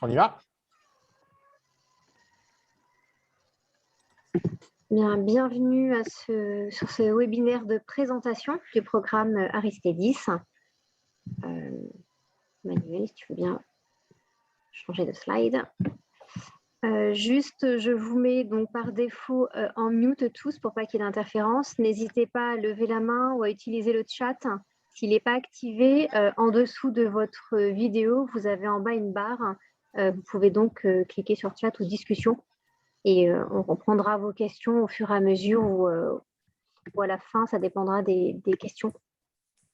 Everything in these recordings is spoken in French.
On y va? Bien, bienvenue sur ce webinaire de présentation du programme Aristedis. Manuel, si tu veux bien changer de slide. Juste, je vous mets donc par défaut en mute tous pour pas qu'il y ait d'interférence. N'hésitez pas à lever la main ou à utiliser le chat. S'il n'est pas activé, en dessous de votre vidéo, vous avez en bas une barre. Vous pouvez donc cliquer sur chat ou discussion et on reprendra vos questions au fur et à mesure ou à la fin, ça dépendra des questions.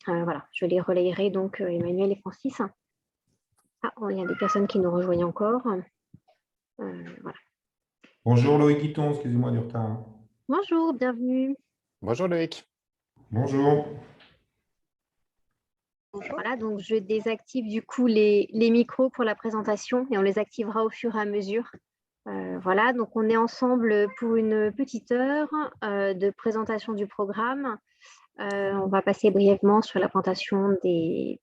Voilà, je les relayerai donc Emmanuel et Francis. Ah, il y a des personnes qui nous rejoignent encore. Voilà. Bonjour Loïc Guiton, excusez-moi du retard. Bonjour, bienvenue. Bonjour Loïc. Bonjour. Voilà, donc je désactive du coup les micros pour la présentation et on les activera au fur et à mesure. Voilà, donc on est ensemble pour une petite heure de présentation du programme. On va passer brièvement sur la présentation des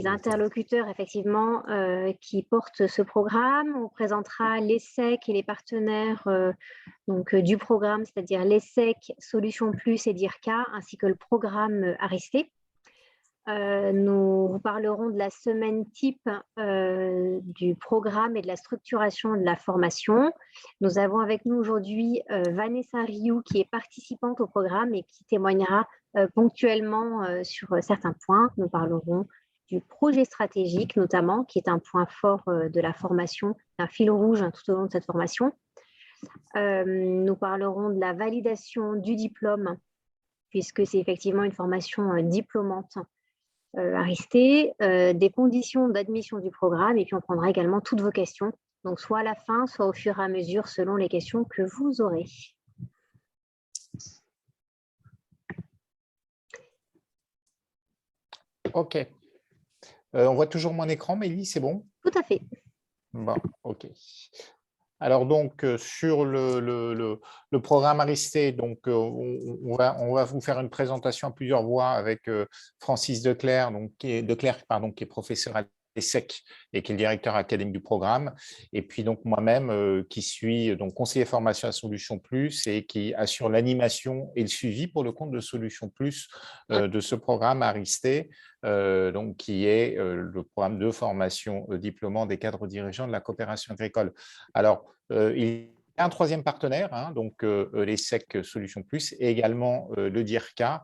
interlocuteurs effectivement qui portent ce programme. On présentera l'ESSEC et les partenaires du programme, c'est-à-dire l'ESSEC, Solutions Plus et DIRCA, ainsi que le programme Aristé. Nous vous parlerons de la semaine type du programme et de la structuration de la formation. Nous avons avec nous aujourd'hui Vanessa Rioux qui est participante au programme et qui témoignera ponctuellement sur certains points. Nous parlerons du projet stratégique notamment, qui est un point fort de la formation, un fil rouge tout au long de cette formation. Nous parlerons de la validation du diplôme, puisque c'est effectivement une formation diplômante Aristé, des conditions d'admission du programme, et puis on prendra également toutes vos questions, donc soit à la fin, soit au fur et à mesure, selon les questions que vous aurez. OK. On voit toujours mon écran, Mélie, c'est bon? Tout à fait. Bon, OK. Alors donc sur le programme Aristé, donc on va vous faire une présentation à plusieurs voix avec Francis Declercq, qui est professeur à l'ESSEC et qui est le directeur académique du programme, et puis donc moi-même qui suis donc conseiller formation à Solutions Plus et qui assure l'animation et le suivi pour le compte de Solutions Plus de ce programme Aristé, donc qui est le programme de formation diplômant des cadres dirigeants de la coopération agricole. Alors, il y a un troisième partenaire, donc l'ESSEC Solutions Plus, et également le DIRCA.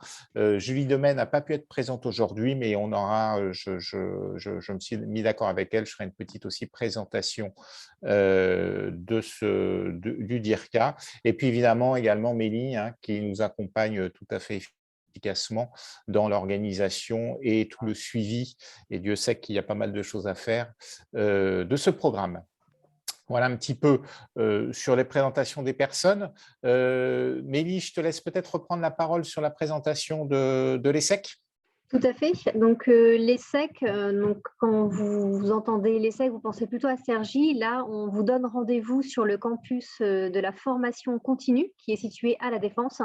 Julie Domaine n'a pas pu être présente aujourd'hui, mais on aura, je me suis mis d'accord avec elle, je ferai une petite aussi présentation du DIRCA. Et puis évidemment également Mélie, qui nous accompagne tout à fait efficacement dans l'organisation et tout le suivi, et Dieu sait qu'il y a pas mal de choses à faire de ce programme. Voilà un petit peu sur les présentations des personnes. Mélie, je te laisse peut-être reprendre la parole sur la présentation de l'ESSEC. Tout à fait. Donc l'ESSEC, quand vous entendez l'ESSEC, vous pensez plutôt à Cergy. Là, on vous donne rendez-vous sur le campus de la formation continue qui est situé à La Défense.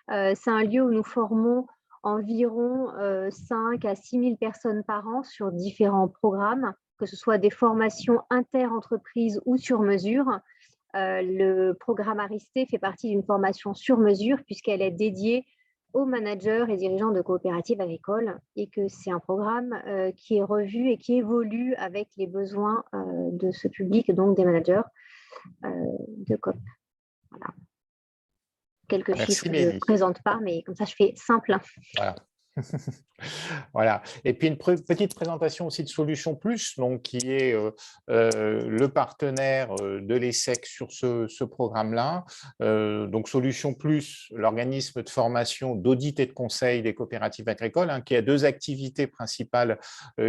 C'est un lieu où nous formons environ 5 à 6 000 personnes par an sur différents programmes, que ce soit des formations inter-entreprises ou sur mesure. Le programme Aristé fait partie d'une formation sur mesure puisqu'elle est dédiée aux managers et dirigeants de coopératives agricoles et que c'est un programme qui est revu et qui évolue avec les besoins de ce public, donc des managers de COP. Voilà. Quelques chiffres que je ne présente pas, mais comme ça, je fais simple. Voilà. Voilà. Et puis une petite présentation aussi de Solutions Plus, donc qui est le partenaire de l'ESSEC sur ce programme-là. Donc Solutions Plus, l'organisme de formation, d'audit et de conseil des coopératives agricoles, qui a deux activités principales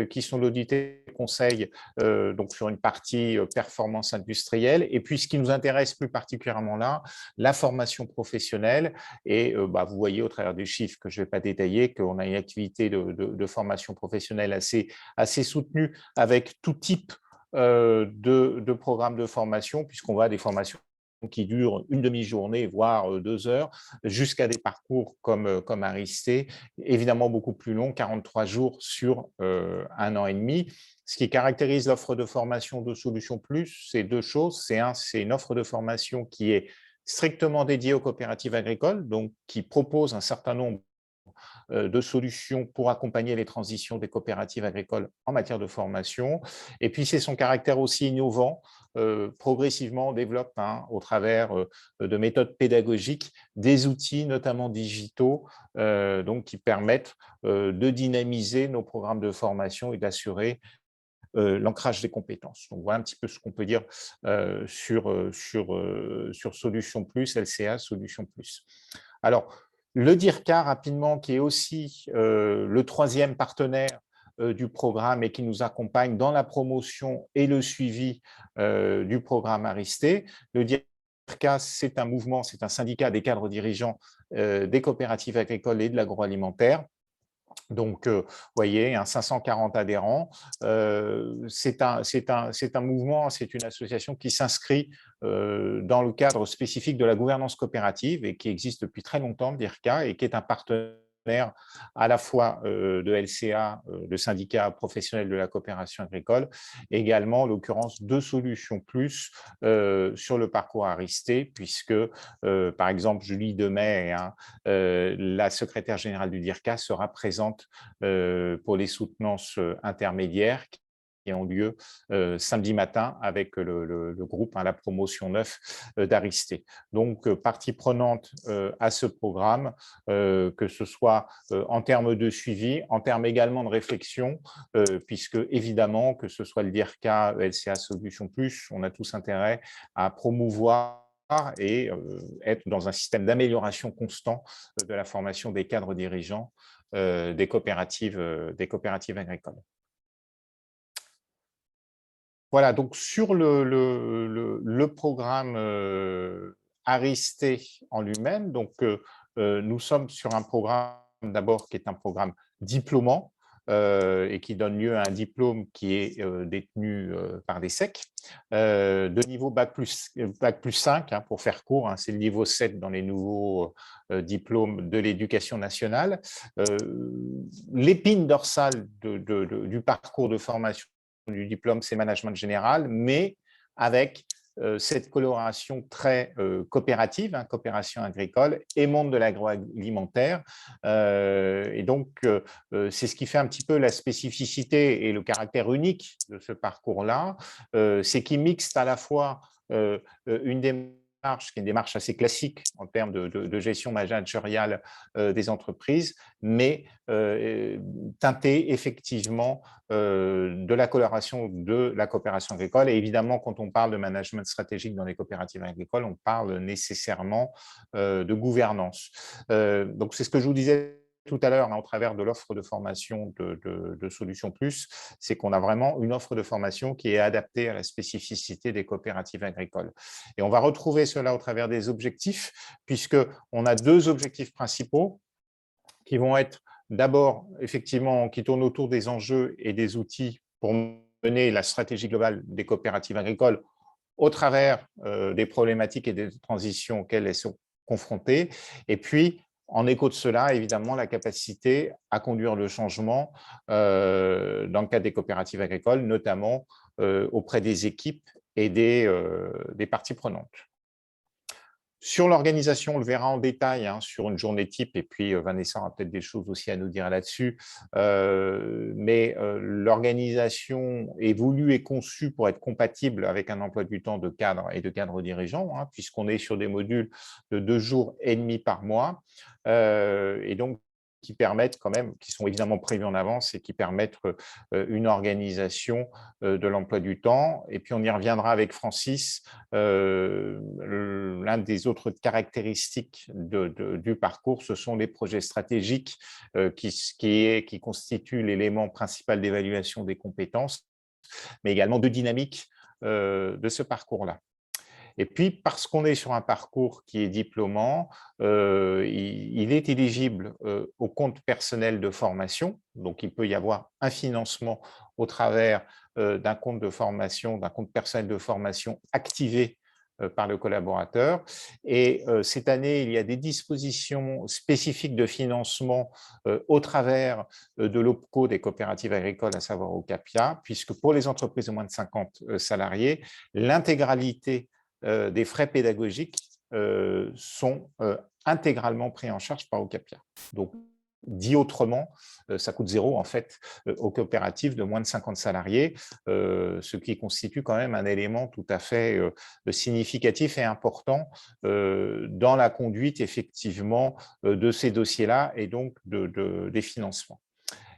qui sont l'audit et le conseil, donc sur une partie performance industrielle, et puis ce qui nous intéresse plus particulièrement là, la formation professionnelle. Et vous voyez au travers des chiffres que je ne vais pas détailler qu'on a une activité de formation professionnelle assez soutenue avec tout type de programmes de formation, puisqu'on va des formations qui durent une demi-journée, voire 2 heures, jusqu'à des parcours comme Aristé, évidemment beaucoup plus longs, 43 jours sur 1 an et demi. Ce qui caractérise l'offre de formation de Solutions Plus, c'est 2 choses. C'est une offre de formation qui est strictement dédiée aux coopératives agricoles, donc qui propose un certain nombre de solutions pour accompagner les transitions des coopératives agricoles en matière de formation. Et puis, c'est son caractère aussi innovant. Progressivement, on développe au travers de méthodes pédagogiques des outils, notamment digitaux, donc, qui permettent de dynamiser nos programmes de formation et d'assurer l'ancrage des compétences. Donc, voilà un petit peu ce qu'on peut dire sur Solutions Plus, LCA Solutions Plus. Alors, le DIRCA, rapidement, qui est aussi le 3e partenaire du programme et qui nous accompagne dans la promotion et le suivi du programme Aristé. Le DIRCA, c'est un mouvement, c'est un syndicat des cadres dirigeants des coopératives agricoles et de l'agroalimentaire. Donc, vous voyez, 540 adhérents. C'est un mouvement, c'est une association qui s'inscrit dans le cadre spécifique de la gouvernance coopérative et qui existe depuis très longtemps, le DIRCA, et qui est un partenaire à la fois de LCA, le syndicat professionnel de la coopération agricole, et également, en l'occurrence, de Solutions Plus sur le parcours Aristé, puisque, par exemple, Julie Demey, la secrétaire générale du DIRCA, sera présente pour les soutenances intermédiaires qui ont lieu samedi matin avec le groupe, la promotion 9 d'Aristé. Donc, partie prenante à ce programme, que ce soit en termes de suivi, en termes également de réflexion, puisque évidemment, que ce soit le DIRCA, LCA Solutions Plus, on a tous intérêt à promouvoir et être dans un système d'amélioration constant de la formation des cadres dirigeants des coopératives agricoles. Voilà, donc sur le programme Aristé en lui-même, donc nous sommes sur un programme d'abord qui est un programme diplômant et qui donne lieu à un diplôme qui est détenu par des SEC de niveau bac plus 5, pour faire court, c'est le niveau 7 dans les nouveaux diplômes de l'éducation nationale. L'épine dorsale du parcours de formation du diplôme, c'est management général, mais avec cette coloration très coopérative, coopération agricole et monde de l'agroalimentaire. Et donc, c'est ce qui fait un petit peu la spécificité et le caractère unique de ce parcours-là, c'est qu'il mixte à la fois une démarche qui est une démarche assez classique en termes de gestion managériale des entreprises, mais teintée effectivement de la coloration de la coopération agricole. Et évidemment, quand on parle de management stratégique dans les coopératives agricoles, on parle nécessairement de gouvernance. Donc, c'est ce que je vous disais tout à l'heure au travers de l'offre de formation de Solutions Plus, c'est qu'on a vraiment une offre de formation qui est adaptée à la spécificité des coopératives agricoles. Et on va retrouver cela au travers des objectifs, puisqu'on a 2 objectifs principaux qui vont être d'abord, effectivement, qui tournent autour des enjeux et des outils pour mener la stratégie globale des coopératives agricoles au travers des problématiques et des transitions auxquelles elles sont confrontées. Et puis, en écho de cela, évidemment, la capacité à conduire le changement dans le cadre des coopératives agricoles, notamment auprès des équipes et des parties prenantes. Sur l'organisation, on le verra en détail sur une journée type, et puis Vanessa aura peut-être des choses aussi à nous dire là-dessus, mais l'organisation est voulue et conçue pour être compatible avec un emploi du temps de cadre et de cadre dirigeant, puisqu'on est sur des modules de 2 jours et demi par mois, et donc qui permettent quand même, qui sont évidemment prévus en avance et qui permettent une organisation de l'emploi du temps. Et puis, on y reviendra avec Francis. L'un des autres caractéristiques du parcours, ce sont les projets stratégiques qui constituent l'élément principal d'évaluation des compétences, mais également de dynamique de ce parcours-là. Et puis, parce qu'on est sur un parcours qui est diplômant, il est éligible au compte personnel de formation. Donc, il peut y avoir un financement au travers d'un compte de formation, d'un compte personnel de formation activé par le collaborateur. Et cette année, il y a des dispositions spécifiques de financement au travers de l'OPCO des coopératives agricoles, à savoir OCAPIA, puisque pour les entreprises de moins de 50 salariés, l'intégralité des frais pédagogiques sont intégralement pris en charge par OCAPIA. Donc, dit autrement, ça coûte zéro en fait aux coopératives de moins de 50 salariés, ce qui constitue quand même un élément tout à fait significatif et important dans la conduite effectivement de ces dossiers-là et donc des financements.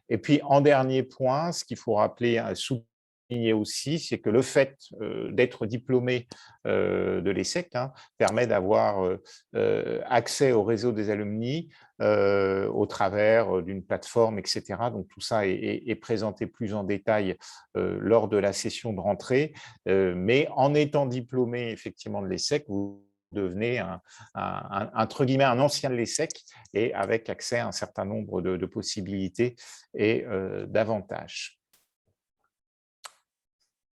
Et puis en dernier point, ce qu'il faut rappeler, souligner aussi, c'est que le fait d'être diplômé de l'ESSEC permet d'avoir accès au réseau des alumni au travers d'une plateforme, etc. Donc tout ça est présenté plus en détail lors de la session de rentrée, mais en étant diplômé effectivement de l'ESSEC, vous devenez entre guillemets un ancien de l'ESSEC et avec accès à un certain nombre de possibilités et d'avantages.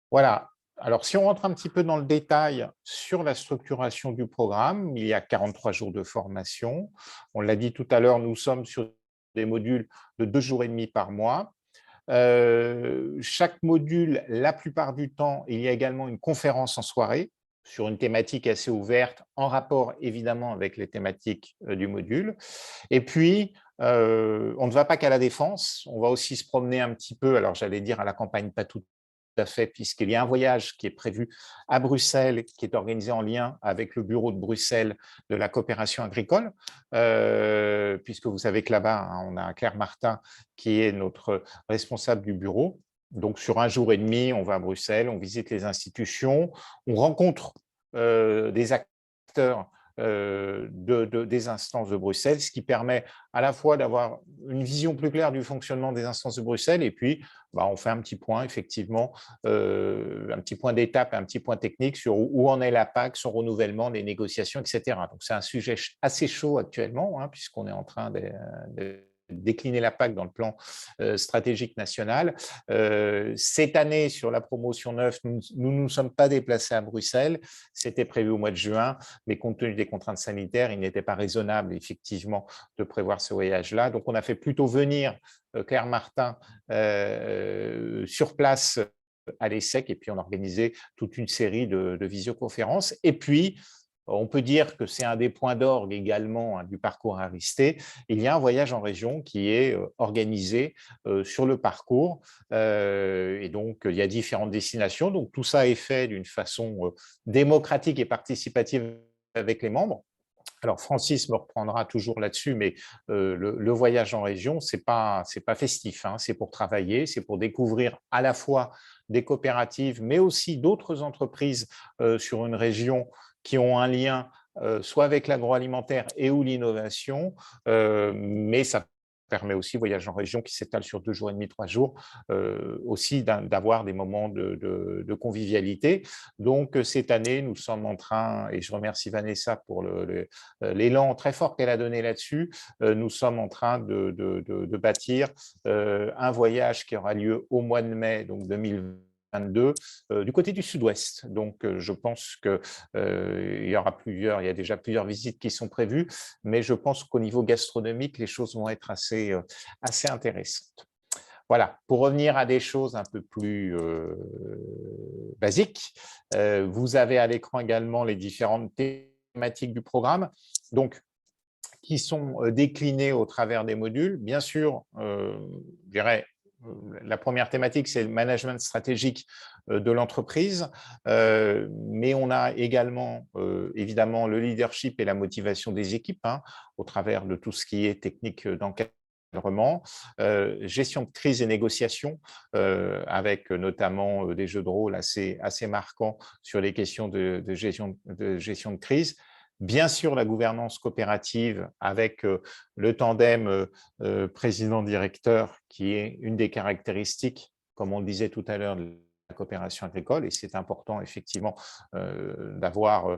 Voilà. Alors, si on rentre un petit peu dans le détail sur la structuration du programme, il y a 43 jours de formation. On l'a dit tout à l'heure, nous sommes sur des modules de 2 jours et demi par mois. Chaque module, la plupart du temps, il y a également une conférence en soirée sur une thématique assez ouverte, en rapport évidemment avec les thématiques du module. Et puis, on ne va pas qu'à la Défense, on va aussi se promener un petit peu, alors j'allais dire à la campagne, pas tout à fait, puisqu'il y a un voyage qui est prévu à Bruxelles, qui est organisé en lien avec le bureau de Bruxelles de la coopération agricole, puisque vous savez que là-bas, on a Claire Martin qui est notre responsable du bureau. Donc, sur 1 jour et demi, on va à Bruxelles, on visite les institutions, on rencontre des acteurs des instances de Bruxelles, ce qui permet à la fois d'avoir une vision plus claire du fonctionnement des instances de Bruxelles et puis on fait un petit point, effectivement, un petit point d'étape, un petit point technique sur où en est la PAC, son renouvellement, les négociations, etc. Donc, c'est un sujet assez chaud actuellement, puisqu'on est en train de décliner la PAC dans le plan stratégique national. Cette année, sur la promotion 9, nous ne nous sommes pas déplacés à Bruxelles. C'était prévu au mois de juin, mais compte tenu des contraintes sanitaires, il n'était pas raisonnable, effectivement, de prévoir ce voyage-là. Donc, on a fait plutôt venir Claire Martin sur place à l'ESSEC et puis on a organisé toute une série de visioconférences. Et puis, on peut dire que c'est un des points d'orgue également du parcours Aristée. Il y a un voyage en région qui est organisé sur le parcours et donc il y a différentes destinations. Donc tout ça est fait d'une façon démocratique et participative avec les membres. Alors Francis me reprendra toujours là-dessus, mais le voyage en région, c'est pas festif, c'est pour travailler, c'est pour découvrir à la fois des coopératives, mais aussi d'autres entreprises sur une région qui ont un lien soit avec l'agroalimentaire et ou l'innovation, mais ça permet aussi, voyage en région qui s'étale sur 2 jours et demi, 3 jours, aussi d'avoir des moments de convivialité. Donc, cette année, nous sommes en train, et je remercie Vanessa pour l'élan très fort qu'elle a donné là-dessus, nous sommes en train de bâtir un voyage qui aura lieu au mois de mai, donc 2022, du côté du sud-ouest. Donc, je pense qu'il y a déjà plusieurs visites qui sont prévues, mais je pense qu'au niveau gastronomique, les choses vont être assez intéressantes. Voilà, pour revenir à des choses un peu plus basiques, vous avez à l'écran également les différentes thématiques du programme, donc qui sont déclinées au travers des modules. Bien sûr, je dirais, la première thématique, c'est le management stratégique de l'entreprise, mais on a également, évidemment, le leadership et la motivation des équipes au travers de tout ce qui est technique d'encadrement, gestion de crise et négociation, avec notamment des jeux de rôle assez marquants sur les questions de gestion de crise. Bien sûr, la gouvernance coopérative avec le tandem président-directeur qui est une des caractéristiques, comme on le disait tout à l'heure, de la coopération agricole, et c'est important effectivement d'avoir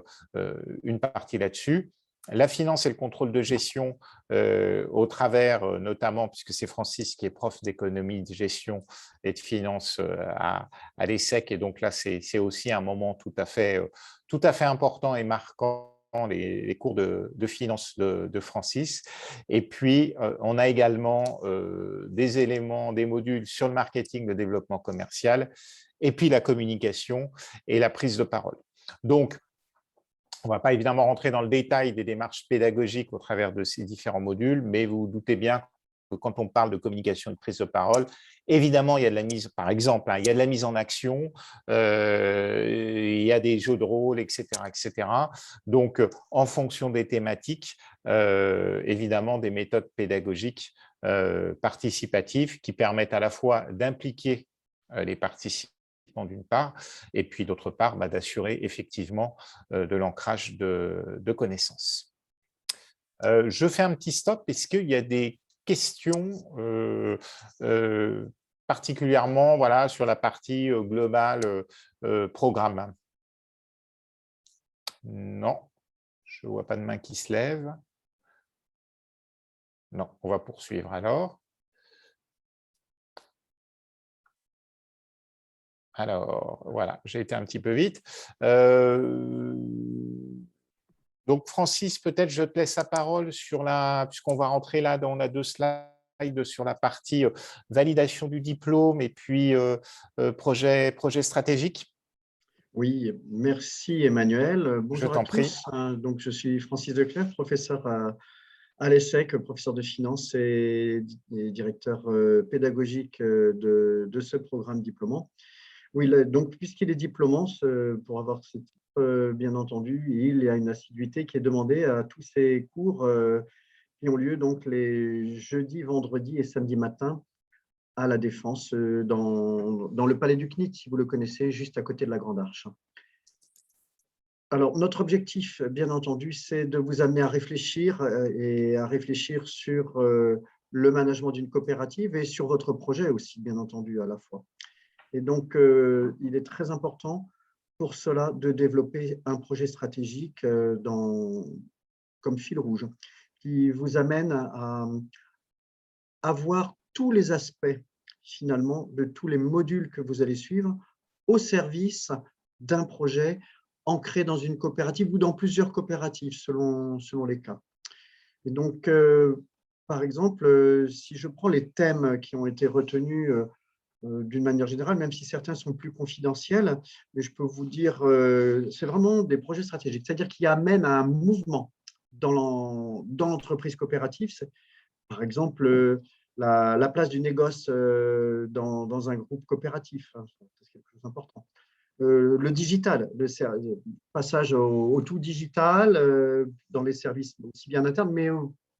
une partie là-dessus. la finance et le contrôle de gestion au travers, notamment, puisque c'est Francis qui est prof d'économie, de gestion et de finance à l'ESSEC, et donc là, c'est aussi un moment tout à fait important et marquant, les cours de finance de Francis. Et puis, on a également des éléments, des modules sur le marketing, le développement commercial, et puis la communication et la prise de parole. Donc, on ne va pas évidemment rentrer dans le détail des démarches pédagogiques au travers de ces différents modules, mais vous vous doutez bien que quand on parle de communication et de prise de parole, évidemment, il y a de la mise, par exemple, il y a de la mise en action, il y a des jeux de rôle, etc., etc. Donc, en fonction des thématiques, évidemment, des méthodes pédagogiques participatives qui permettent à la fois d'impliquer les participants d'une part, et puis d'autre part, d'assurer effectivement de l'ancrage de connaissances. Je fais un petit stop. Est-ce qu'il y a des questions particulièrement voilà, sur la partie globale programme? Non, je ne vois pas de main qui se lève. Non, on va poursuivre alors. Alors, voilà, j'ai été un petit peu vite. Donc, Francis, peut-être je te laisse la parole sur puisqu'on va rentrer là, on a 2 slides sur la partie validation du diplôme et puis projet stratégique. Oui, merci Emmanuel. Je Bonjour à t'en prie. tous. Donc, je suis Francis Declercq, professeur à l'ESSEC, professeur de finance et directeur pédagogique de ce programme diplômant. Oui, donc puisqu'il est diplômant, pour avoir ce titre, bien entendu, il y a une assiduité qui est demandée à tous ces cours qui ont lieu donc les jeudis, vendredis et samedis matins à la Défense, dans le Palais du CNIT, si vous le connaissez, juste à côté de la Grande Arche. Alors, notre objectif, bien entendu, c'est de vous amener à réfléchir sur le management d'une coopérative et sur votre projet aussi, bien entendu, à la fois. Et donc, il est très important pour cela de développer un projet stratégique comme fil rouge qui vous amène à voir tous les aspects, finalement, de tous les modules que vous allez suivre au service d'un projet ancré dans une coopérative ou dans plusieurs coopératives, selon les cas. Et donc, par exemple, si je prends les thèmes qui ont été retenus d'une manière générale, même si certains sont plus confidentiels, mais je peux vous dire, c'est vraiment des projets stratégiques, c'est-à-dire qui amènent à un mouvement dans l'entreprise coopérative. Par exemple, la place du négoce dans un groupe coopératif, hein, c'est quelque chose d'important. Le digital, le passage au tout digital dans les services aussi bien internes, mais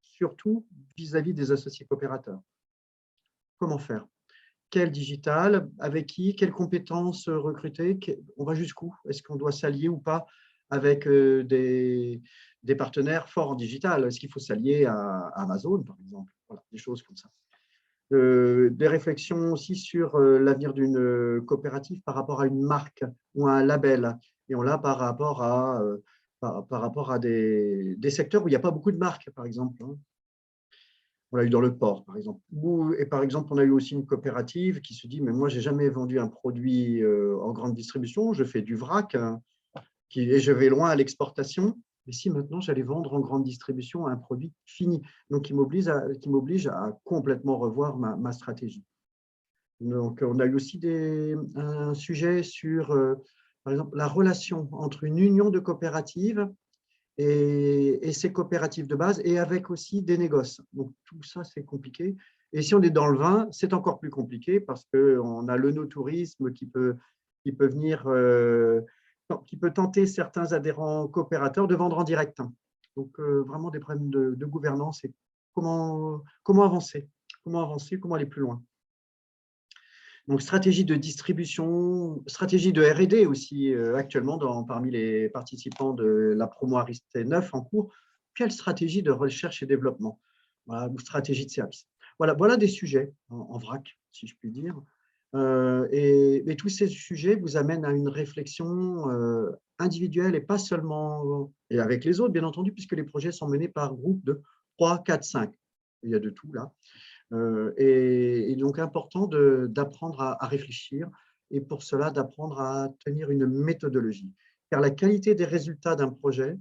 surtout vis-à-vis des associés coopérateurs. Comment faire? Quel digital? Avec qui? Quelles compétences recruter? On va jusqu'où? Est-ce qu'on doit s'allier ou pas avec des partenaires forts en digital? Est-ce qu'il faut s'allier à Amazon, par exemple? Voilà, des choses comme ça. Des réflexions aussi sur l'avenir d'une coopérative par rapport à une marque ou à un label. Et on l'a par rapport à des secteurs où il n'y a pas beaucoup de marques, par exemple. On l'a eu dans le port, par exemple. Et par exemple, on a eu aussi une coopérative qui se dit, mais moi, je n'ai jamais vendu un produit en grande distribution, je fais du vrac et je vais loin à l'exportation. Mais si maintenant, j'allais vendre en grande distribution un produit fini, donc qui m'oblige à complètement revoir ma stratégie. Donc, on a eu aussi un sujet sur, par exemple, la relation entre une union de coopératives et ces coopératives de base, et avec aussi des négoces. Donc, tout ça, c'est compliqué. Et si on est dans le vin, c'est encore plus compliqué parce qu'on a l'œnotourisme qui peut venir, qui peut tenter certains adhérents coopérateurs de vendre en direct. Donc, vraiment des problèmes de gouvernance et comment avancer, comment aller plus loin. Donc, stratégie de distribution, stratégie de R&D aussi actuellement parmi les participants de la promo Aristé 9 en cours. Quelle stratégie de recherche et développement, voilà, ou stratégie de service. Voilà des sujets en vrac, si je puis dire. Et tous ces sujets vous amènent à une réflexion individuelle et pas seulement et avec les autres, bien entendu, puisque les projets sont menés par groupe de 3, 4, 5. Il y a de tout là. Et donc, important d'apprendre à réfléchir et pour cela, d'apprendre à tenir une méthodologie. Car la qualité des résultats d'un projet,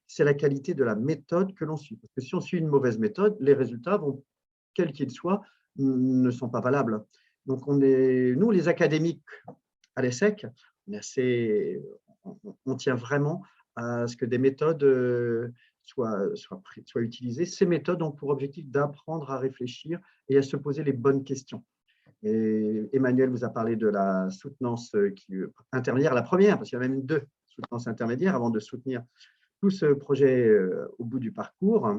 c'est la qualité de la méthode que l'on suit. Parce que si on suit une mauvaise méthode, les résultats, quels qu'ils soient, ne sont pas valables. Donc, nous, les académiques à l'ESSEC, on tient vraiment à ce que des méthodes soient utilisées. Ces méthodes ont pour objectif d'apprendre à réfléchir et à se poser les bonnes questions. Et Emmanuel vous a parlé de la soutenance intermédiaire, la première, parce qu'il y a même 2 soutenances intermédiaires avant de soutenir tout ce projet au bout du parcours,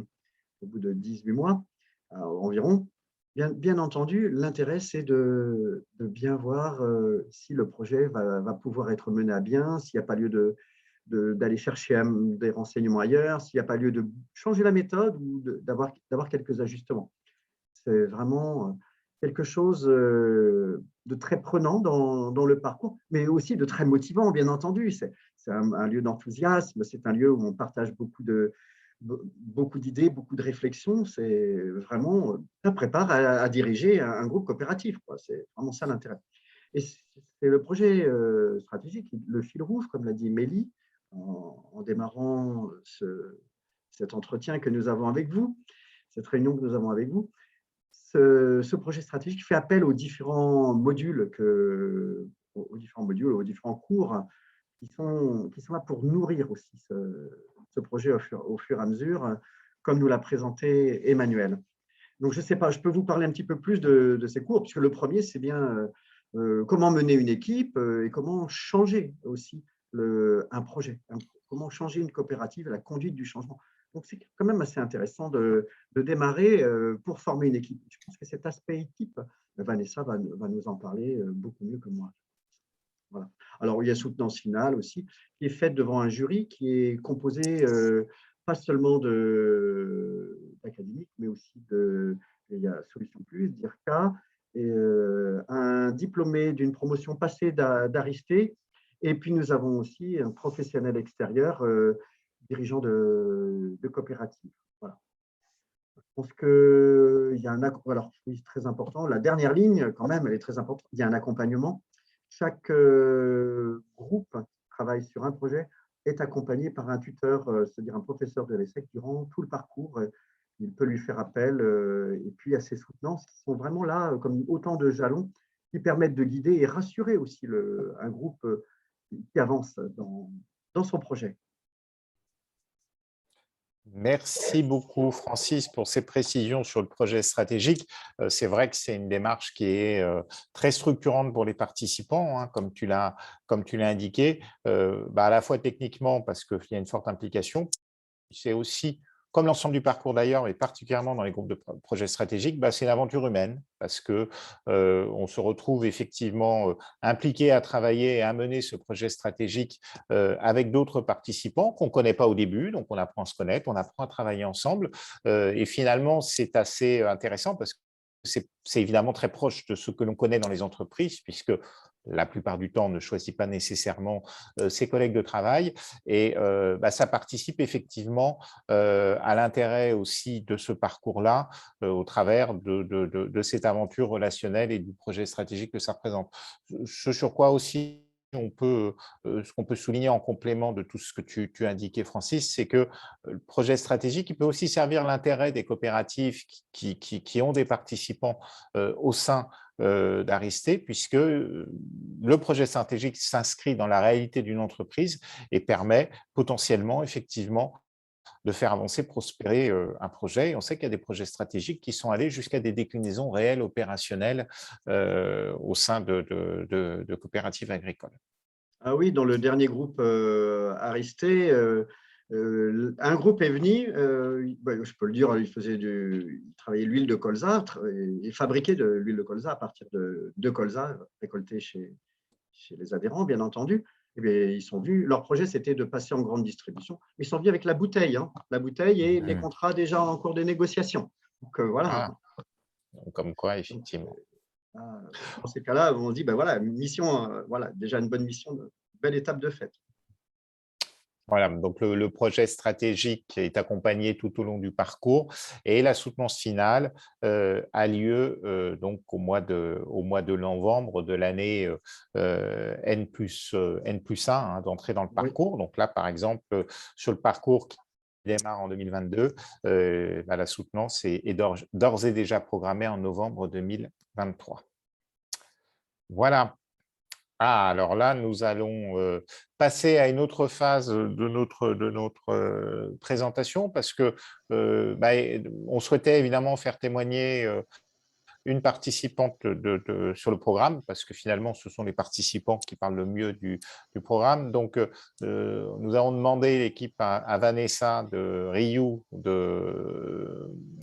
au bout de 18 mois environ. Bien entendu, l'intérêt, c'est de bien voir si le projet va pouvoir être mené à bien, s'il n'y a pas lieu d'aller chercher des renseignements ailleurs, s'il n'y a pas lieu de changer la méthode ou d'avoir quelques ajustements. C'est vraiment quelque chose de très prenant dans le parcours, mais aussi de très motivant, bien entendu. C'est un lieu d'enthousiasme, c'est un lieu où on partage beaucoup d'idées, beaucoup de réflexions. C'est vraiment, ça prépare à diriger un groupe coopératif. C'est vraiment ça l'intérêt. Et c'est le projet stratégique, le fil rouge, comme l'a dit Mélie, en démarrant cet entretien que nous avons avec vous, cette réunion que nous avons avec vous. Ce projet stratégique fait appel aux différents modules, aux différents cours qui sont là pour nourrir aussi ce projet au fur et à mesure, comme nous l'a présenté Emmanuel. Donc, je ne sais pas, je peux vous parler un petit peu plus de ces cours, puisque le premier, c'est bien comment mener une équipe et comment changer aussi un projet, comment changer une coopérative, la conduite du changement. Donc, c'est quand même assez intéressant de démarrer pour former une équipe. Je pense que cet aspect équipe, Vanessa va nous en parler beaucoup mieux que moi. Voilà. Alors, il y a soutenance finale aussi, qui est faite devant un jury qui est composé pas seulement d'académiques, mais aussi il y a Solution Plus, DIRCA, et un diplômé d'une promotion passée d'Aristé. Et puis, nous avons aussi un professionnel extérieur, dirigeant de coopérative. Voilà. Je pense qu'il y a alors, oui, très important. La dernière ligne, quand même, elle est très importante. Il y a un accompagnement. Chaque groupe qui travaille sur un projet est accompagné par un tuteur, c'est-à-dire un professeur de l'ESSEC durant tout le parcours. Il peut lui faire appel. Et puis, il y a ces soutenances qui sont vraiment là comme autant de jalons qui permettent de guider et rassurer aussi un groupe qui avance dans son projet. Merci beaucoup, Francis, pour ces précisions sur le projet stratégique. C'est vrai que c'est une démarche qui est très structurante pour les participants, hein, comme tu l'as indiqué, à la fois techniquement parce qu'il y a une forte implication. C'est aussi, comme l'ensemble du parcours d'ailleurs, et particulièrement dans les groupes de projets stratégiques, c'est l'aventure humaine parce qu'on se retrouve effectivement impliqué à travailler et à mener ce projet stratégique avec d'autres participants qu'on ne connaît pas au début, donc on apprend à se connaître, on apprend à travailler ensemble et finalement c'est assez intéressant parce que c'est évidemment très proche de ce que l'on connaît dans les entreprises puisque la plupart du temps, on ne choisit pas nécessairement ses collègues de travail et ça participe effectivement à l'intérêt aussi de ce parcours-là au travers de cette aventure relationnelle et du projet stratégique que ça représente. Ce sur quoi aussi ce qu'on peut souligner en complément de tout ce que tu as indiqué, Francis, c'est que le projet stratégique il peut aussi servir l'intérêt des coopératives qui ont des participants au sein d'Aristé, puisque le projet stratégique s'inscrit dans la réalité d'une entreprise et permet potentiellement, effectivement, de faire avancer, prospérer un projet. Et on sait qu'il y a des projets stratégiques qui sont allés jusqu'à des déclinaisons réelles, opérationnelles au sein de coopératives agricoles. Ah oui, dans le dernier groupe Aristé, un groupe est venu, je peux le dire, il travaillait l'huile de colza, il fabriquait de l'huile de colza à partir de colza récolté chez les adhérents, bien entendu. Eh bien, ils sont venus, leur projet, c'était de passer en grande distribution. Ils sont venus avec la bouteille et les contrats déjà en cours de négociation. Donc, voilà. Comme quoi, effectivement. Dans ces cas-là, on dit, ben voilà, mission, voilà, déjà une bonne mission, belle étape de fait. Voilà, donc le projet stratégique est accompagné tout au long du parcours et la soutenance finale a lieu donc au mois de novembre de l'année N+1 hein, d'entrée dans le Oui. parcours. Donc là, par exemple, sur le parcours qui démarre en 2022, la soutenance est d'ores et déjà programmée en novembre 2023. Voilà. Ah, alors là, nous allons passer à une autre phase de notre présentation parce que on souhaitait évidemment faire témoigner une participante sur le programme, parce que finalement, ce sont les participants qui parlent le mieux du programme. Donc, nous avons demandé l'équipe à Vanessa de Ryu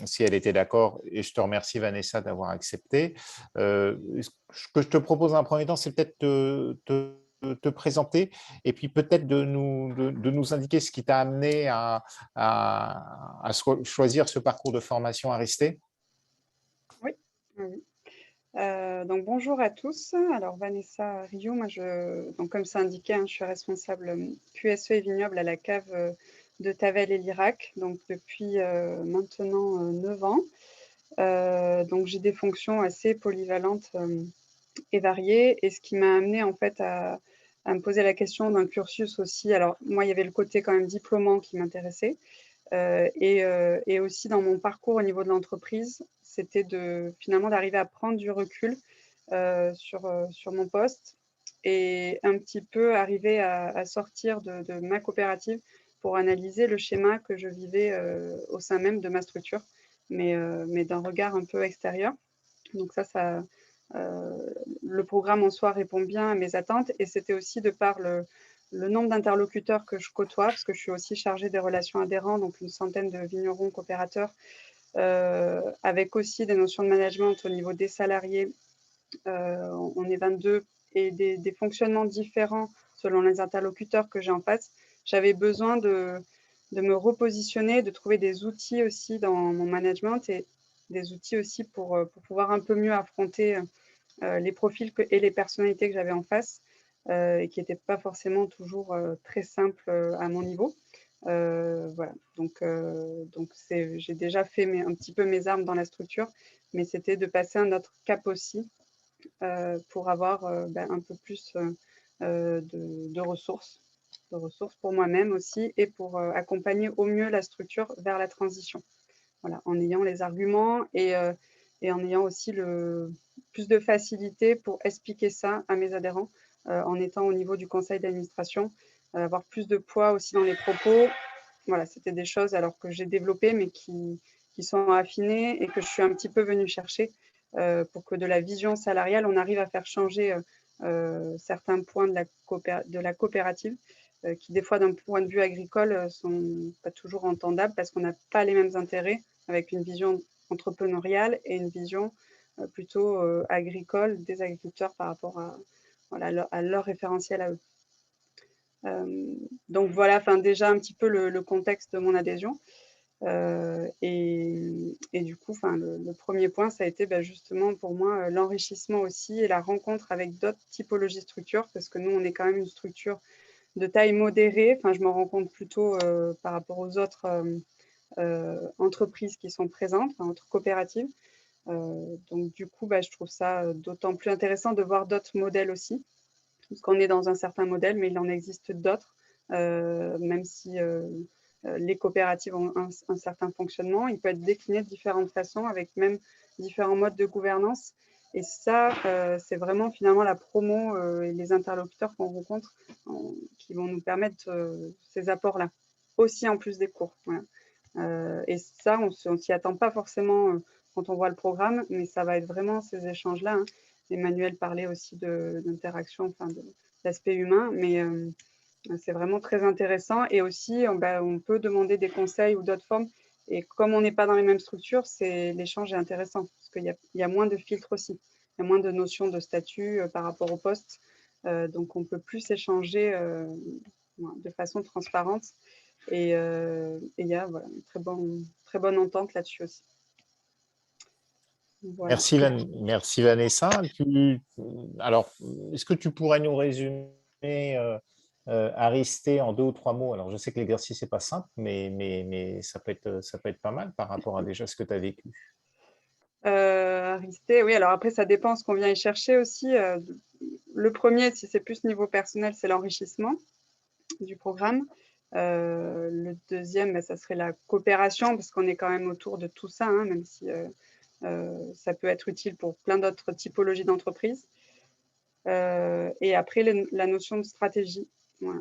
si elle était d'accord, et je te remercie, Vanessa, d'avoir accepté. Ce que je te propose dans un premier temps, c'est peut-être te présenter et puis peut-être de nous indiquer ce qui t'a amené à choisir ce parcours de formation Aristé. Oui, oui. Donc bonjour à tous. Alors Vanessa Rio, moi donc comme c'est indiqué, hein, je suis responsable QSE et vignoble à la cave de Tavel et Lirac, donc depuis maintenant 9 ans. Donc j'ai des fonctions assez polyvalentes et variées, et ce qui m'a amené en fait à me poser la question d'un cursus aussi. Alors moi, il y avait le côté quand même diplômant qui m'intéressait, et aussi dans mon parcours au niveau de l'entreprise, c'était finalement d'arriver à prendre du recul sur mon poste et un petit peu arriver à sortir de ma coopérative pour analyser le schéma que je vivais au sein même de ma structure, mais d'un regard un peu extérieur. Donc ça le programme en soi répond bien à mes attentes, et c'était aussi de par le nombre d'interlocuteurs que je côtoie, parce que je suis aussi chargée des relations adhérents, donc une centaine de vignerons coopérateurs, avec aussi des notions de management au niveau des salariés. On est 22, et des fonctionnements différents selon les interlocuteurs que j'ai en face. J'avais besoin de me repositionner, de trouver des outils aussi dans mon management, et des outils aussi pour pouvoir un peu mieux affronter les profils et les personnalités que j'avais en face, et qui n'étaient pas forcément toujours très simples à mon niveau. Voilà, donc j'ai déjà fait un petit peu mes armes dans la structure, mais c'était de passer un autre cap aussi pour avoir un peu plus de ressources pour moi-même aussi, et pour accompagner au mieux la structure vers la transition. Voilà, en ayant les arguments et en ayant aussi plus de facilité pour expliquer ça à mes adhérents, en étant au niveau du conseil d'administration, avoir plus de poids aussi dans les propos. Voilà, c'était des choses alors que j'ai développées, mais qui sont affinées et que je suis un petit peu venue chercher pour que de la vision salariale, on arrive à faire changer certains points de la coopérative, qui des fois d'un point de vue agricole sont pas toujours entendables parce qu'on n'a pas les mêmes intérêts, avec une vision entrepreneuriale et une vision plutôt agricole des agriculteurs par rapport à leur référentiel à eux. Donc voilà, déjà un petit peu le contexte de mon adhésion. Et du coup, le premier point, ça a été justement pour moi l'enrichissement aussi et la rencontre avec d'autres typologies de structures, parce que nous, on est quand même une structure de taille modérée. Je me rends compte plutôt par rapport aux autres entreprises qui sont présentes, autres coopératives. Donc du coup, je trouve ça d'autant plus intéressant de voir d'autres modèles aussi, parce qu'on est dans un certain modèle, mais il en existe d'autres, même si les coopératives ont un certain fonctionnement. Il peut être décliné de différentes façons, avec même différents modes de gouvernance. Et ça, c'est vraiment finalement la promo et les interlocuteurs qu'on rencontre qui vont nous permettre ces apports-là, aussi en plus des cours. Voilà. Et ça, on ne s'y attend pas forcément quand on voit le programme, mais ça va être vraiment ces échanges-là. Hein. Emmanuel parlait aussi d'interaction, d'aspect humain, mais c'est vraiment très intéressant. Et aussi, on peut demander des conseils ou d'autres formes. Et comme on n'est pas dans les mêmes structures, l'échange est intéressant, parce qu'il y a moins de filtres aussi. Il y a moins de notions de statut par rapport au poste. Donc, on peut plus échanger de façon transparente. Et il y a une très bonne entente là-dessus aussi. Voilà. Merci Vanessa. Alors, est-ce que tu pourrais nous résumer Aristée en 2 ou 3 mots? Alors, je sais que l'exercice n'est pas simple, mais ça peut être pas mal par rapport à déjà ce que tu as vécu. Aristée, oui, alors après, ça dépend ce qu'on vient y chercher aussi. Le premier, si c'est plus niveau personnel, c'est l'enrichissement du programme. Le deuxième, ça serait la coopération, parce qu'on est quand même autour de tout ça, hein, même si ça peut être utile pour plein d'autres typologies d'entreprises. Et après, la notion de stratégie. Voilà.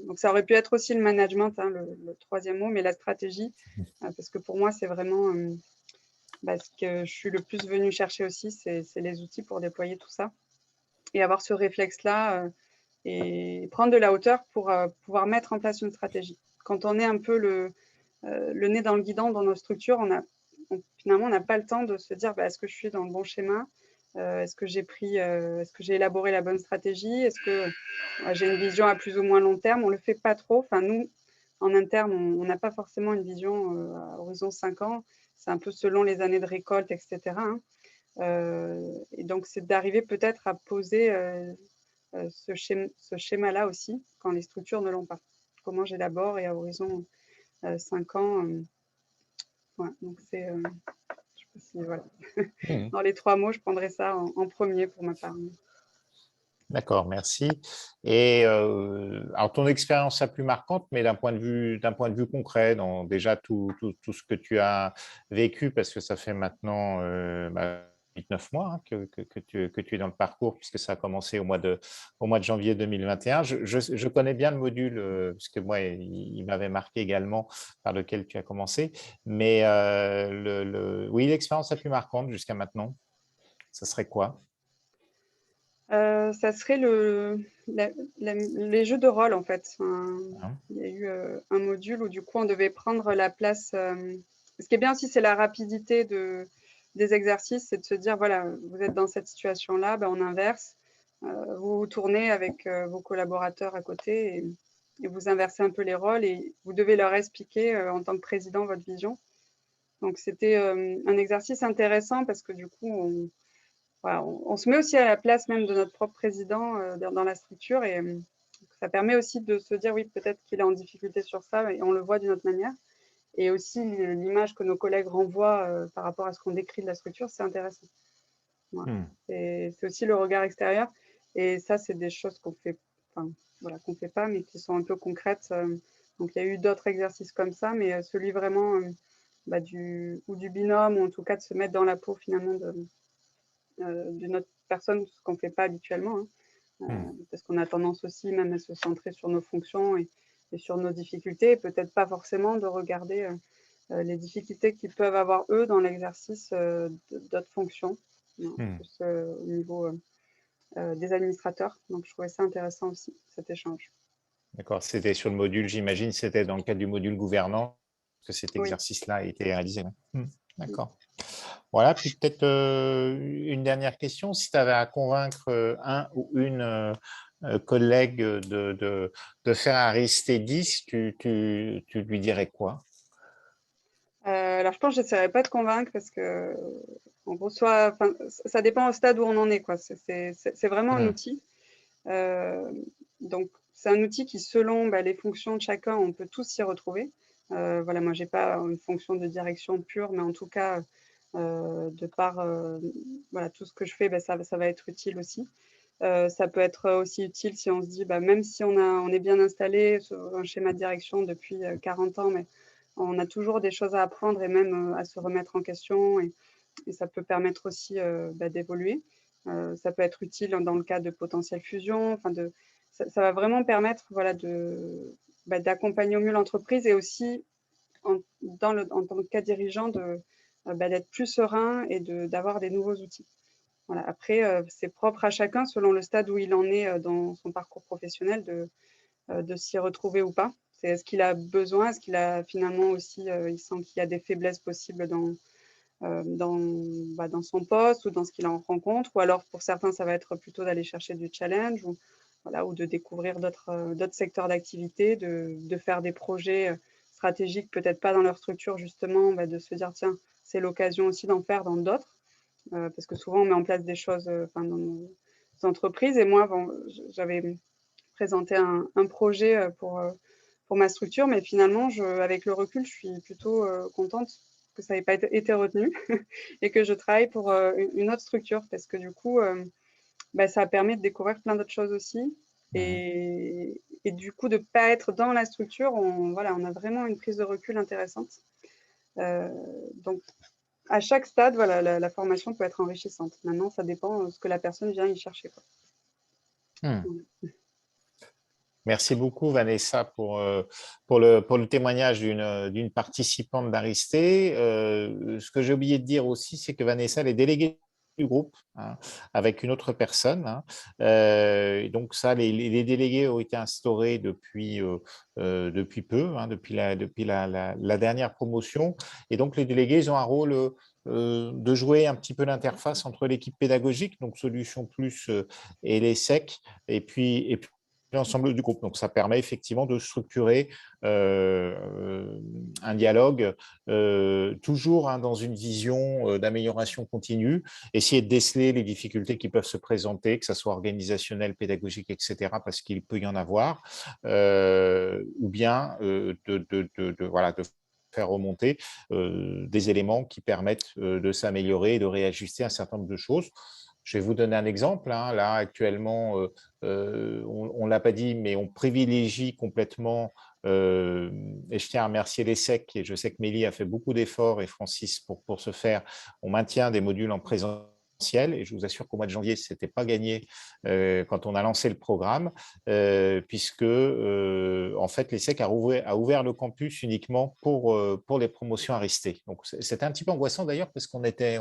Donc, ça aurait pu être aussi le management, hein, le troisième mot, mais la stratégie, parce que pour moi, c'est vraiment ce que je suis le plus venue chercher aussi, c'est les outils pour déployer tout ça. Et avoir ce réflexe-là et prendre de la hauteur pour pouvoir mettre en place une stratégie. Quand on est un peu le nez dans le guidon dans nos structures, finalement, on n'a pas le temps de se dire est-ce que je suis dans le bon schéma, est-ce que j'ai élaboré la bonne stratégie, est-ce que j'ai une vision à plus ou moins long terme. On ne le fait pas trop. Enfin, nous, en interne, on n'a pas forcément une vision à horizon 5 ans. C'est un peu selon les années de récolte, etc. Hein. Et donc, c'est d'arriver peut-être à poser ce schéma-là aussi, quand les structures ne l'ont pas. Comment j'élabore et à horizon 5 ans. Voilà, donc c'est, je sais pas si, voilà. Dans les 3 mots, je prendrais ça en premier pour ma part. D'accord, merci. Et alors ton expérience la plus marquante, mais d'un point de vue concret, dans déjà tout ce que tu as vécu, parce que ça fait maintenant 8-9 mois hein, que tu es dans le parcours, puisque ça a commencé au mois de janvier 2021. Je connais bien le module, parce que moi, il m'avait marqué également par lequel tu as commencé. Mais oui, l'expérience la plus marquante jusqu'à maintenant, ça serait quoi? Ça serait les jeux de rôle, en fait. Hein. Il y a eu un module où, du coup, on devait prendre la place. Ce qui est bien aussi, c'est la rapidité des exercices, c'est de se dire, voilà, vous êtes dans cette situation-là, on inverse. Vous vous tournez avec vos collaborateurs à côté et vous inversez un peu les rôles et vous devez leur expliquer en tant que président votre vision. Donc, c'était un exercice intéressant parce que, du coup, voilà, on se met aussi à la place même de notre propre président dans la structure et ça permet aussi de se dire oui, peut-être qu'il est en difficulté sur ça et on le voit d'une autre manière. Et aussi l'image que nos collègues renvoient par rapport à ce qu'on décrit de la structure, c'est intéressant. Voilà. C'est aussi le regard extérieur et ça, c'est des choses qu'on fait, voilà, qu'on fait pas, mais qui sont un peu concrètes. Donc il y a eu d'autres exercices comme ça, mais celui vraiment du binôme ou en tout cas de se mettre dans la peau finalement d'une autre personne, ce qu'on ne fait pas habituellement, hein, parce qu'on a tendance aussi même à se centrer sur nos fonctions et sur nos difficultés, et peut-être pas forcément de regarder les difficultés qu'ils peuvent avoir eux dans l'exercice d'autres fonctions, plus au niveau des administrateurs. Donc je trouvais ça intéressant aussi, cet échange. D'accord, c'était sur le module, j'imagine, c'était dans le cadre du module gouvernance que cet Oui. exercice-là a été réalisé. D'accord. Voilà, puis peut-être une dernière question. Si tu avais à convaincre un ou une collègue de faire un Aristée 10, tu lui dirais quoi? Alors je pense que je n'essaierai pas de convaincre parce que, en gros, ça dépend au stade où on en est, quoi. C'est vraiment un outil. Donc, c'est un outil qui, selon les fonctions de chacun, on peut tous s'y retrouver. Voilà, moi, je n'ai pas une fonction de direction pure, mais en tout cas, de par voilà, tout ce que je fais, ça va être utile aussi. Ça peut être aussi utile si on se dit, même si on est bien installé sur un schéma de direction depuis 40 ans, mais on a toujours des choses à apprendre et même à se remettre en question. Et ça peut permettre aussi d'évoluer. Ça peut être utile dans le cas de potentielles fusions. Ça va vraiment permettre d'accompagner au mieux l'entreprise et aussi en tant que cas dirigeant d'être plus serein et d'avoir des nouveaux outils. Voilà. Après, c'est propre à chacun selon le stade où il en est dans son parcours professionnel de s'y retrouver ou pas. C'est est-ce qu'il a besoin, est-ce qu'il a finalement aussi, il sent qu'il y a des faiblesses possibles dans son poste ou dans ce qu'il en rencontre, ou alors pour certains, ça va être plutôt d'aller chercher du challenge ou de découvrir d'autres secteurs d'activité, de faire des projets stratégiques, peut-être pas dans leur structure justement, de se dire tiens, c'est l'occasion aussi d'en faire dans d'autres. parce que souvent on met en place des choses dans nos entreprises. Et moi, bon, j'avais présenté un projet pour ma structure, mais finalement, avec le recul, je suis plutôt contente que ça n'ait pas été retenu et que je travaille pour une autre structure, parce que du coup, ça permet de découvrir plein d'autres choses aussi. Et du coup, de ne pas être dans la structure, on a vraiment une prise de recul intéressante. Donc, à chaque stade, voilà, la formation peut être enrichissante. Maintenant, ça dépend de ce que la personne vient y chercher, quoi. Merci beaucoup, Vanessa, pour le témoignage d'une participante d'Aristé. Ce que j'ai oublié de dire aussi, c'est que Vanessa, elle est déléguée du groupe, hein, avec une autre personne. Hein. Donc ça, les délégués ont été instaurés depuis peu, hein, depuis la dernière promotion. Et donc, les délégués, ils ont un rôle de jouer un petit peu l'interface entre l'équipe pédagogique, donc Solutions Plus et les SEC, et puis l'ensemble du groupe. Donc, ça permet effectivement de structurer un dialogue toujours dans une vision d'amélioration continue, essayer de déceler les difficultés qui peuvent se présenter, que ce soit organisationnel, pédagogique, etc., parce qu'il peut y en avoir, ou bien de faire remonter des éléments qui permettent de s'améliorer et de réajuster un certain nombre de choses. Je vais vous donner un exemple. Là, actuellement, on ne l'a pas dit, mais on privilégie complètement, et je tiens à remercier les SEC, et je sais que Mélie a fait beaucoup d'efforts, et Francis, pour ce faire. On maintient des modules en présentiel, et je vous assure qu'au mois de janvier, ce n'était pas gagné quand on a lancé le programme, puisque en fait, l'ESSEC a ouvert le campus uniquement pour les promotions Aristé. Donc, c'était un petit peu angoissant d'ailleurs, parce qu'on était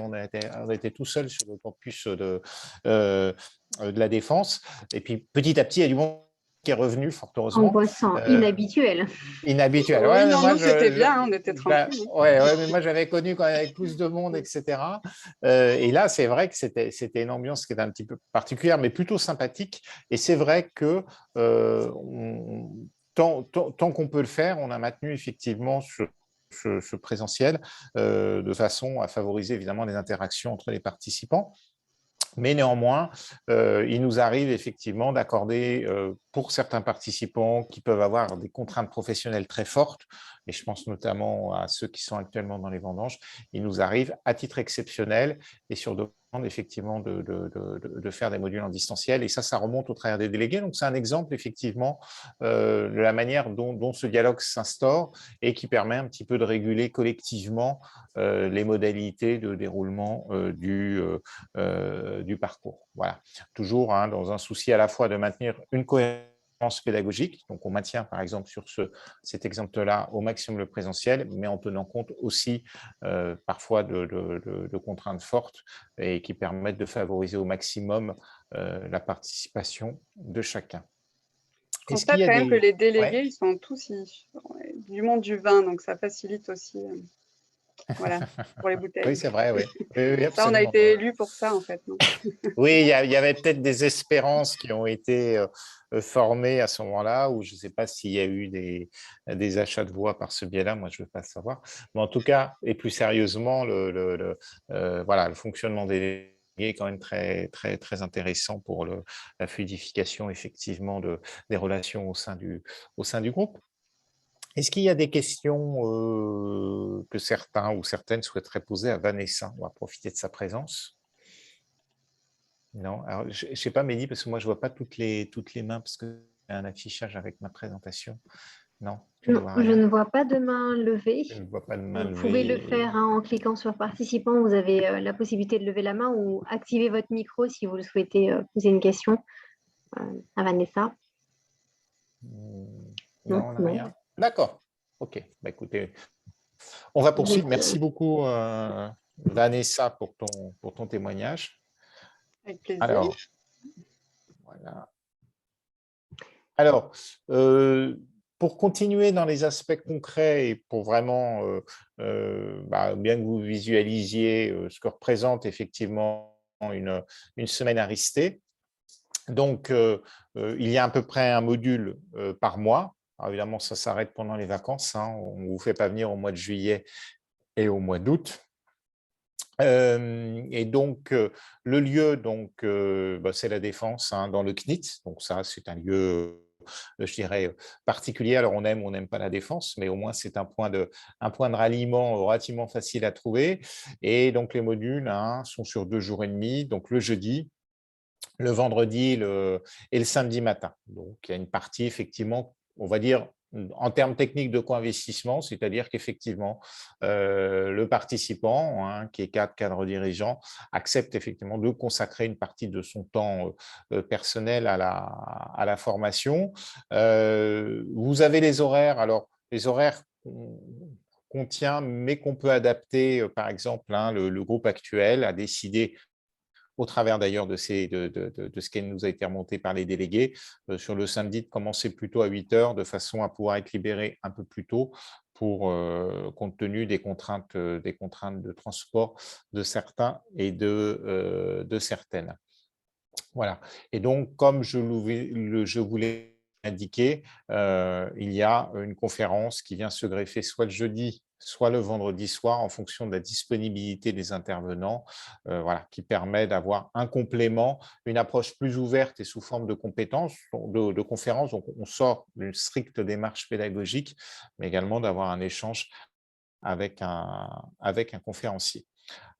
tout seul sur le campus de la Défense. Et puis, petit à petit, il y a du monde qui est revenu, fort heureusement. Angoissant, inhabituel. Inhabituel. Oui, Ouais, mais non, moi, nous, c'était bien, on était tranquille. Ouais, mais moi, j'avais connu quand même avec plus de monde, etc. Et là, c'est vrai que c'était une ambiance qui était un petit peu particulière, mais plutôt sympathique. Et c'est vrai que tant qu'on peut le faire, on a maintenu effectivement ce présentiel de façon à favoriser évidemment les interactions entre les participants. Mais néanmoins, il nous arrive effectivement d'accorder pour certains participants qui peuvent avoir des contraintes professionnelles très fortes, et je pense notamment à ceux qui sont actuellement dans les vendanges, il nous arrive à titre exceptionnel et sur demande effectivement de faire des modules en distanciel, et ça remonte au travers des délégués. Donc c'est un exemple effectivement de la manière dont ce dialogue s'instaure et qui permet un petit peu de réguler collectivement les modalités de déroulement du parcours. Voilà. Toujours dans un souci à la fois de maintenir une cohérence pédagogique, donc on maintient par exemple sur cet exemple-là au maximum le présentiel, mais en tenant compte aussi parfois de contraintes fortes et qui permettent de favoriser au maximum la participation de chacun. Je constate quand même que les délégués, ils sont tous du monde du vin, donc ça facilite aussi voilà, pour les bouteilles. Oui, c'est vrai, oui. Oui, ça, on a été élus pour ça, en fait. Non oui, il y avait peut-être des espérances qui ont été formées à ce moment-là, ou je ne sais pas s'il y a eu des achats de voix par ce biais-là, moi je ne veux pas savoir. Mais en tout cas, et plus sérieusement, le fonctionnement des délégués est quand même très, très, très intéressant pour la fluidification effectivement des relations au sein du groupe. Est-ce qu'il y a des questions que certains ou certaines souhaiteraient poser à Vanessa? On va profiter de sa présence. Non, alors je ne sais pas, Mélie, parce que moi, je ne vois pas toutes les mains, parce qu'il y a un affichage avec ma présentation. Non, je ne vois pas de main levée. Je ne vois pas de main levée. Vous pouvez le faire en cliquant sur participant. Vous avez la possibilité de lever la main ou activer votre micro si vous le souhaitez poser une question à Vanessa. Non, rien. D'accord. OK. Bah, écoutez, on va poursuivre. Merci beaucoup, Vanessa, pour ton témoignage. Avec plaisir. Alors, voilà. Alors, pour continuer dans les aspects concrets et pour vraiment bien que vous visualisiez ce que représente effectivement une semaine Aristé, donc il y a à peu près un module par mois. Alors, évidemment, ça s'arrête pendant les vacances. On ne vous fait pas venir au mois de juillet et au mois d'août. Et donc, le lieu, donc, c'est la Défense, hein, dans le CNIT. Donc ça, c'est un lieu, je dirais, particulier. Alors, on aime ou on n'aime pas la Défense, mais au moins, c'est un point de ralliement relativement facile à trouver. Et donc, les modules, hein, sont sur 2 jours et demi, donc le jeudi, le vendredi et le samedi matin. Donc, il y a une partie, effectivement, on va dire, en termes techniques de co-investissement, c'est-à-dire qu'effectivement, le participant, hein, qui est cadre dirigeant, accepte effectivement de consacrer une partie de son temps personnel à la formation. Vous avez les horaires. Alors, les horaires qu'on tient, mais qu'on peut adapter, par exemple, hein, le groupe actuel a décidé, au travers d'ailleurs de ce qui nous a été remonté par les délégués, sur le samedi, de commencer plutôt à 8 heures, de façon à pouvoir être libéré un peu plus tôt, compte tenu des contraintes de transport de certains et de certaines. Voilà. Et donc, comme je vous l'ai indiqué, il y a une conférence qui vient se greffer soit le jeudi, soit le vendredi soir, en fonction de la disponibilité des intervenants, voilà, qui permet d'avoir un complément, une approche plus ouverte et sous forme de compétences, de conférences. Donc, on sort d'une stricte démarche pédagogique, mais également d'avoir un échange avec un conférencier.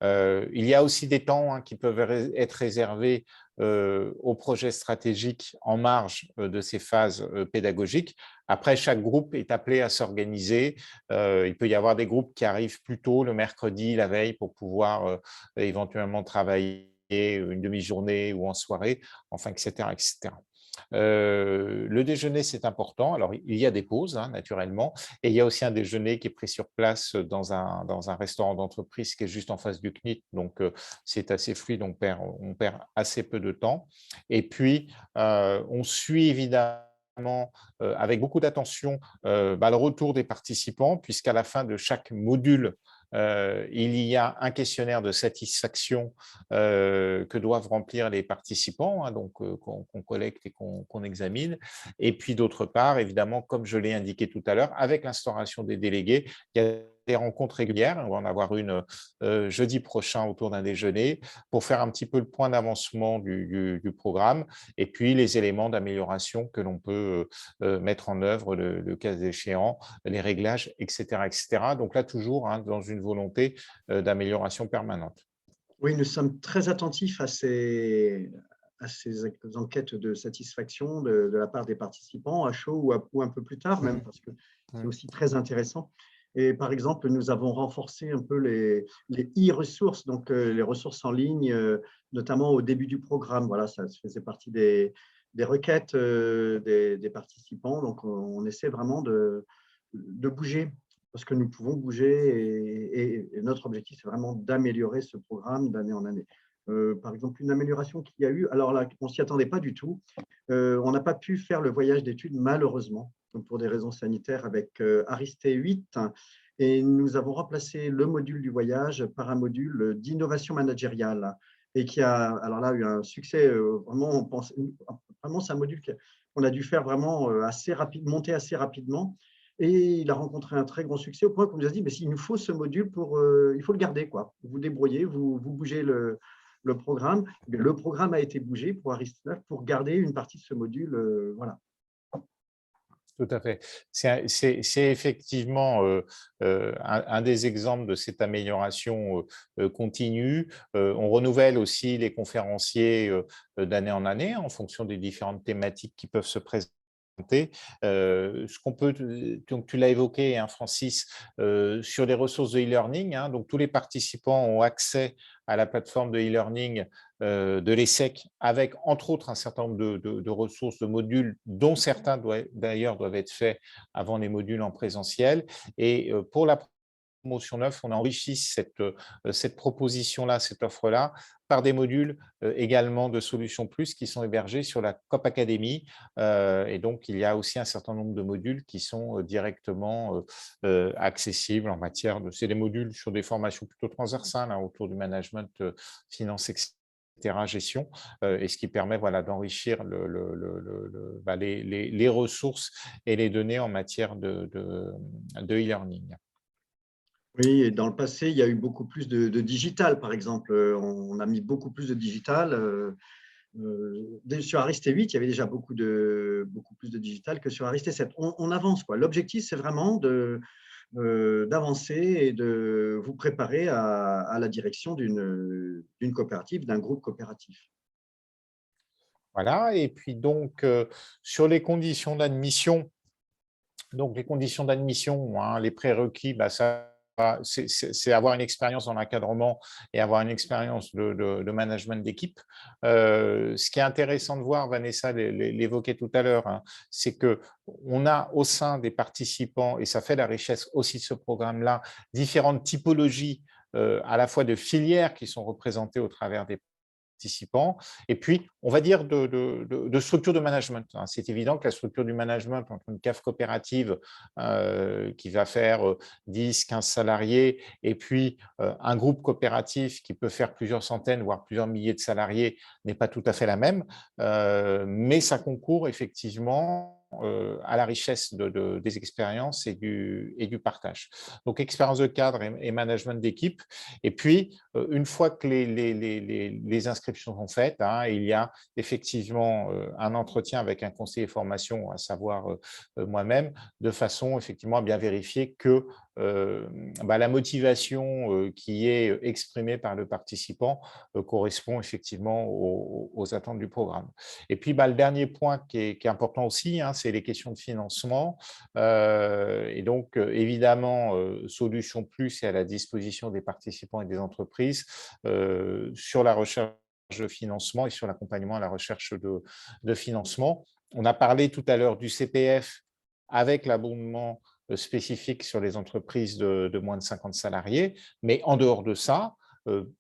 Il y a aussi des temps, hein, qui peuvent être réservés aux projets stratégiques en marge de ces phases pédagogiques. Après, chaque groupe est appelé à s'organiser. Il peut y avoir des groupes qui arrivent plus tôt le mercredi, la veille, pour pouvoir éventuellement travailler une demi-journée ou en soirée, enfin, etc., etc. Le déjeuner, c'est important. Alors, il y a des pauses, hein, naturellement, et il y a aussi un déjeuner qui est pris sur place dans un restaurant d'entreprise qui est juste en face du CNIT. Donc, c'est assez fluide, on perd assez peu de temps. Et puis, on suit évidemment avec beaucoup d'attention le retour des participants, puisqu'à la fin de chaque module, il y a un questionnaire de satisfaction que doivent remplir les participants, hein, donc qu'on collecte et qu'on examine. Et puis d'autre part, évidemment, comme je l'ai indiqué tout à l'heure, avec l'instauration des délégués, il y a des rencontres régulières. On va en avoir une jeudi prochain autour d'un déjeuner pour faire un petit peu le point d'avancement du programme et puis les éléments d'amélioration que l'on peut mettre en œuvre le cas échéant, les réglages, etc., etc. Donc là, toujours, hein, dans une volonté d'amélioration permanente. Oui, nous sommes très attentifs à ces enquêtes de satisfaction de la part des participants, à chaud ou un peu plus tard même, parce que c'est aussi très intéressant. Et par exemple, nous avons renforcé un peu les e-ressources, donc les ressources en ligne, notamment au début du programme. Voilà, ça faisait partie des requêtes des participants. Donc, on essaie vraiment de bouger, parce que nous pouvons bouger et notre objectif, c'est vraiment d'améliorer ce programme d'année en année. Par exemple, une amélioration qu'il y a eu, alors là, on ne s'y attendait pas du tout. On n'a pas pu faire le voyage d'études, malheureusement, pour des raisons sanitaires, avec Aristée 8. Et nous avons remplacé le module du voyage par un module d'innovation managériale. Et qui a, alors là, eu un succès, vraiment, on pense, vraiment, c'est un module qu'on a dû faire vraiment assez rapide, monter assez rapidement. Et il a rencontré un très grand succès au point qu'on nous a dit, mais s'il nous faut ce module, il faut le garder, quoi. Vous débrouillez, vous bougez le programme. Le programme a été bougé pour Aristée 9 pour garder une partie de ce module. Voilà. Tout à fait. C'est effectivement un des exemples de cette amélioration continue. On renouvelle aussi les conférenciers d'année en année en fonction des différentes thématiques qui peuvent se présenter. Ce qu'on peut, donc tu l'as évoqué, hein, Francis, sur les ressources de e-learning, hein, donc tous les participants ont accès à la plateforme de e-learning de l'ESSEC, avec entre autres un certain nombre de ressources, de modules, dont certains d'ailleurs doivent être faits avant les modules en présentiel. Et pour la promotion 9, on a enrichi cette proposition-là, cette offre-là, par des modules également de Solutions Plus qui sont hébergés sur la COP Academy. Et donc, il y a aussi un certain nombre de modules qui sont directement accessibles en matière de… C'est des modules sur des formations plutôt transversales, hein, autour du management, finance, etc., gestion, et ce qui permet, voilà, d'enrichir les ressources et les données en matière de e-learning. Oui, et dans le passé, il y a eu beaucoup plus de digital, par exemple. On a mis beaucoup plus de digital. Sur Arista 8, il y avait déjà beaucoup plus de digital que sur Arista 7. On avance, quoi. L'objectif, c'est vraiment d'avancer et de vous préparer à la direction d'une coopérative, d'un groupe coopératif. Voilà, et puis donc, sur les conditions d'admission, donc les conditions d'admission, hein, les prérequis, bah, c'est avoir une expérience dans l'encadrement et avoir une expérience de management d'équipe. Ce qui est intéressant de voir, Vanessa l'évoquait tout à l'heure, hein, c'est qu'on a au sein des participants, et ça fait la richesse aussi de ce programme-là, différentes typologies à la fois de filières qui sont représentées au travers des participants, et puis, on va dire, de structure de management. C'est évident que la structure du management entre une CAF coopérative qui va faire 10, 15 salariés, et puis un groupe coopératif qui peut faire plusieurs centaines, voire plusieurs milliers de salariés, n'est pas tout à fait la même, mais ça concourt effectivement à la richesse des expériences et du partage. Donc, expérience de cadre et management d'équipe. Et puis, une fois que les inscriptions sont faites, hein, il y a effectivement un entretien avec un conseiller formation, à savoir moi-même, de façon effectivement à bien vérifier que la motivation qui est exprimée par le participant correspond effectivement aux attentes du programme. Et puis, le dernier point qui est important aussi, hein, c'est les questions de financement. Et donc, évidemment, Solution Plus est à la disposition des participants et des entreprises sur la recherche de financement et sur l'accompagnement à la recherche de financement. On a parlé tout à l'heure du CPF avec l'abondement spécifique sur les entreprises de moins de 50 salariés, mais en dehors de ça,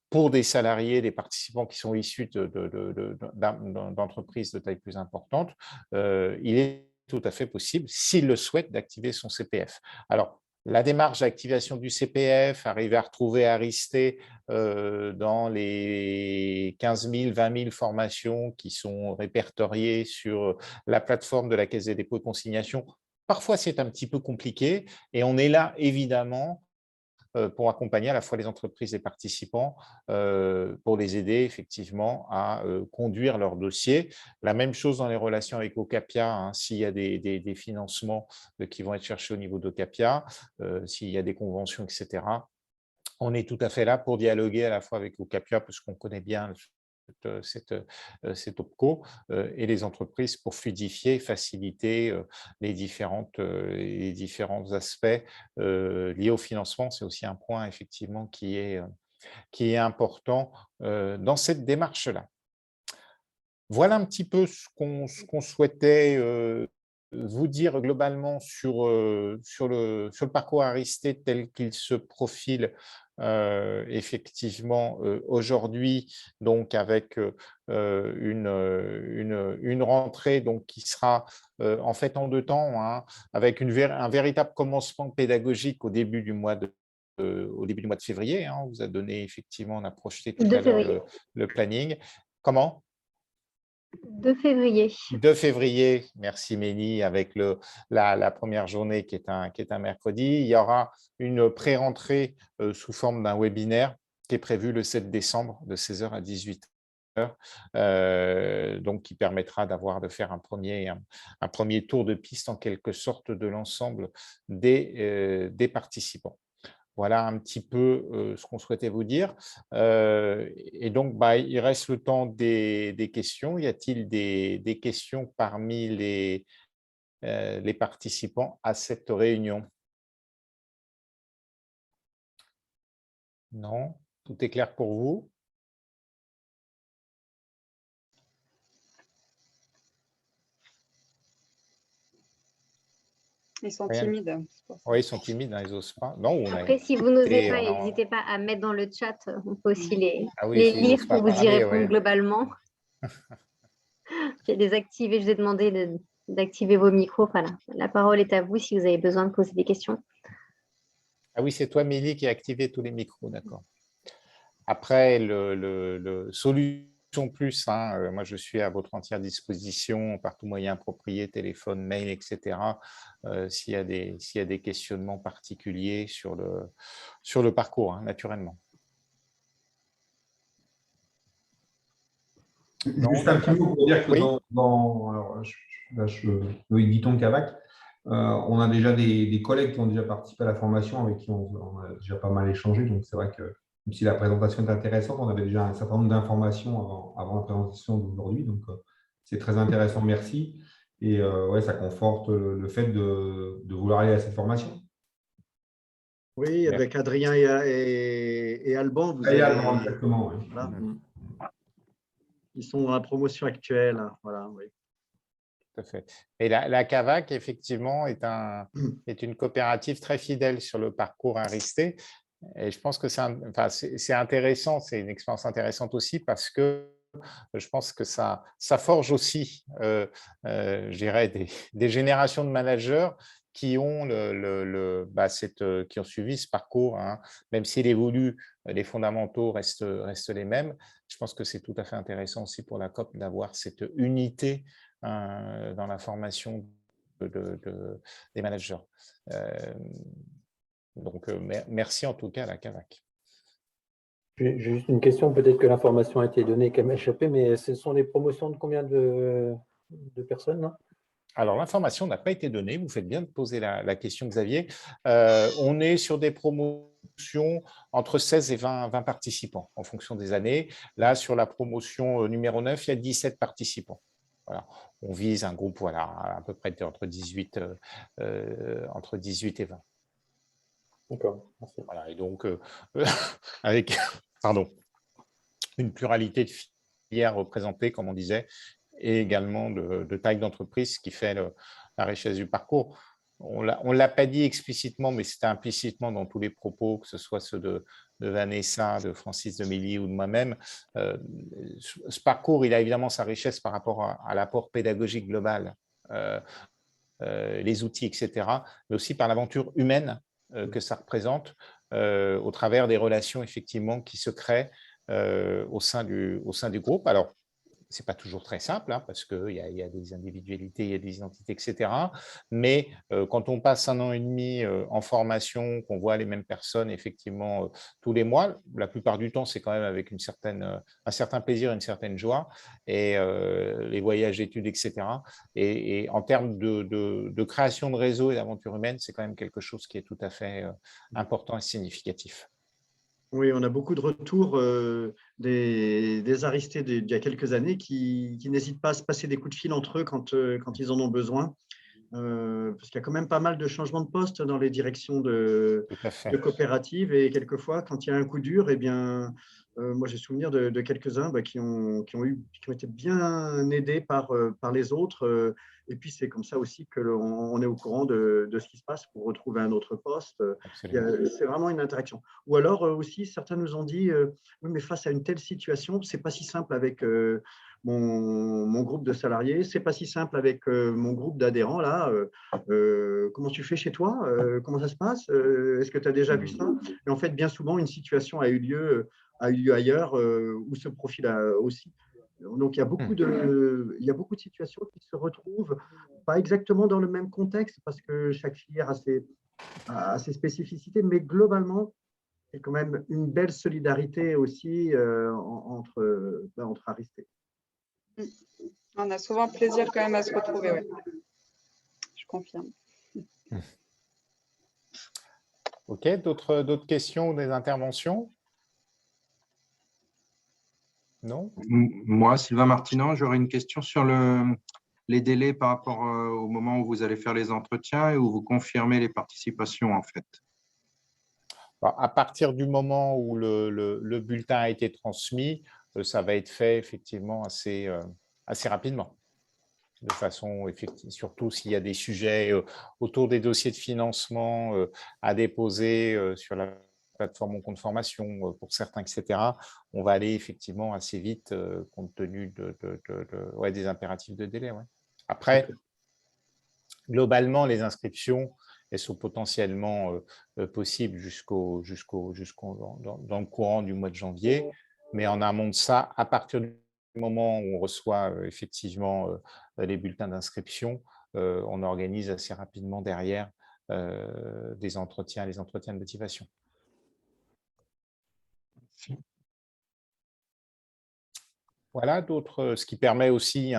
pour des salariés, des participants qui sont issus d'entreprises de taille plus importante, il est tout à fait possible, s'il le souhaite, d'activer son CPF. Alors, la démarche d'activation du CPF, arriver à retrouver Aristé dans les 15 000, 20 000 formations qui sont répertoriées sur la plateforme de la Caisse des dépôts et consignations, parfois c'est un petit peu compliqué, et on est là évidemment pour accompagner à la fois les entreprises et les participants, pour les aider effectivement à conduire leur dossier. La même chose dans les relations avec Ocapia, hein, s'il y a des financements qui vont être cherchés au niveau d'Ocapia, s'il y a des conventions, etc. On est tout à fait là pour dialoguer à la fois avec Ocapia, parce qu'on connaît bien cette OPCO, et les entreprises pour fluidifier, faciliter les différents aspects liés au financement. C'est aussi un point effectivement qui est important dans cette démarche-là. Voilà un petit peu ce qu'on souhaitait vous dire globalement sur le parcours Aristé tel qu'il se profile effectivement aujourd'hui, donc avec une rentrée donc, qui sera en fait en 2 temps, hein, avec un véritable commencement pédagogique au début du mois de février. Hein. On vous a donné effectivement, on a projeté tout 2 à l'heure février. le planning. Comment ? 2 février. 2 février, merci Mélie, avec la première journée qui est un mercredi. Il y aura une pré-rentrée sous forme d'un webinaire qui est prévu le 7 décembre de 16 h à 18 h, donc qui permettra de faire un premier tour de piste en quelque sorte de l'ensemble des participants. Voilà un petit peu ce qu'on souhaitait vous dire. Et donc, il reste le temps des questions. Y a-t-il des questions parmi les participants à cette réunion? Non? Tout est clair pour vous? Ils sont Rien. timides. Oui, ils sont timides, hein, ils n'osent pas. Non, Après, si vous n'osez pas, on a- n'hésitez pas à mettre dans le chat. On peut aussi les oui, s'ils lire n'osent pas pour vous y parler, répondre ouais. globalement. J'ai désactivé, je vous ai demandé d'activer vos micros. Voilà. La parole est à vous si vous avez besoin de poser des questions. Ah oui, c'est toi, Mélie, qui a activé tous les micros, d'accord. Après, plus, hein, moi je suis à votre entière disposition par tout moyen approprié, téléphone, mail, etc. S'il y a des questionnements particuliers sur le parcours, hein, naturellement. Non, Juste un petit mot pour dire que oui. alors, Loïc Guiton-Cavac, on a déjà des collègues qui ont déjà participé à la formation, avec qui on a déjà pas mal échangé. Donc, c'est vrai que même si la présentation est intéressante, on avait déjà un certain nombre d'informations avant la présentation d'aujourd'hui. Donc, c'est très intéressant, merci. Et ouais, ça conforte le fait de vouloir aller à cette formation. Oui, avec Adrien et Alban, vous Et allez… Alban, exactement, ouais. Voilà. Ils sont dans la promotion actuelle. Voilà, oui. Tout à fait. Et la CAVAC, effectivement, est une coopérative très fidèle sur le parcours Aristé. Et je pense que c'est intéressant, c'est une expérience intéressante aussi parce que je pense que ça forge aussi, je dirais, des générations de managers qui ont, qui ont suivi ce parcours, hein. Même s'il évolue, les fondamentaux restent les mêmes. Je pense que c'est tout à fait intéressant aussi pour la COP d'avoir cette unité dans la formation des managers. Donc, merci en tout cas à la CAVAC. J'ai juste une question, peut-être que l'information a été donnée qu'elle m'a échappé, mais ce sont des promotions de combien de personnes là? Alors, l'information n'a pas été donnée, vous faites bien de poser la question, Xavier. On est sur des promotions entre 16 et 20 participants en fonction des années. Là, sur la promotion numéro 9, il y a 17 participants. Voilà. On vise un groupe à peu près entre 18 et 20. D'accord, merci. Voilà, et donc, avec une pluralité de filières représentées, comme on disait, et également de taille d'entreprise, ce qui fait la richesse du parcours. On ne l'a pas dit explicitement, mais c'était implicitement dans tous les propos, que ce soit ceux de Vanessa, de Francis Demilly ou de moi-même. Ce parcours, il a évidemment sa richesse par rapport à l'apport pédagogique global, les outils, etc., mais aussi par l'aventure humaine que ça représente au travers des relations effectivement qui se créent au sein du groupe. Alors, ce n'est pas toujours très simple, hein, parce qu'il y a des individualités, il y a des identités, etc. Mais quand on passe 1 an et demi en formation, qu'on voit les mêmes personnes effectivement tous les mois, la plupart du temps, c'est quand même avec un certain plaisir, une certaine joie, et les voyages d'études, etc. Et en termes de création de réseau et d'aventure humaine, c'est quand même quelque chose qui est tout à fait important et significatif. Oui, on a beaucoup de retours des Aristés d'il y a quelques années qui n'hésitent pas à se passer des coups de fil entre eux quand ils en ont besoin. Parce qu'il y a quand même pas mal de changements de poste dans les directions de coopératives, et quelquefois, quand il y a un coup dur, eh bien, moi j'ai souvenir de quelques-uns qui ont été bien aidés par les autres. Et puis c'est comme ça aussi qu'on est au courant de ce qui se passe pour retrouver un autre poste. C'est vraiment une interaction. Ou alors aussi, certains nous ont dit oui, mais face à une telle situation, c'est pas si simple avec mon groupe de salariés, c'est pas si simple avec mon groupe d'adhérents là. Comment tu fais chez toi? Comment ça se passe? Est-ce que tu as déjà vu ça? Et en fait, bien souvent, une situation a eu lieu ailleurs où ce profil a aussi. Donc, il y a beaucoup de situations qui se retrouvent pas exactement dans le même contexte parce que chaque filière a ses spécificités, mais globalement, il y a quand même une belle solidarité aussi entre Aristés. On a souvent plaisir quand même à se retrouver, ouais. Je confirme. OK, d'autres questions ou des interventions? Non? Moi, Sylvain Martinan, j'aurais une question sur les délais par rapport au moment où vous allez faire les entretiens et où vous confirmez les participations, en fait. À partir du moment où le bulletin a été transmis, ça va être fait effectivement assez rapidement. De façon effective, surtout s'il y a des sujets autour des dossiers de financement à déposer sur la plateforme Mon compte formation pour certains, etc. On va aller effectivement assez vite compte tenu des impératifs de délai. Ouais. Après, globalement, les inscriptions, elles sont potentiellement possibles dans le courant du mois de janvier, mais en amont de ça, à partir du moment où on reçoit effectivement les bulletins d'inscription, on organise assez rapidement derrière les entretiens de motivation. Voilà, ce qui permet aussi,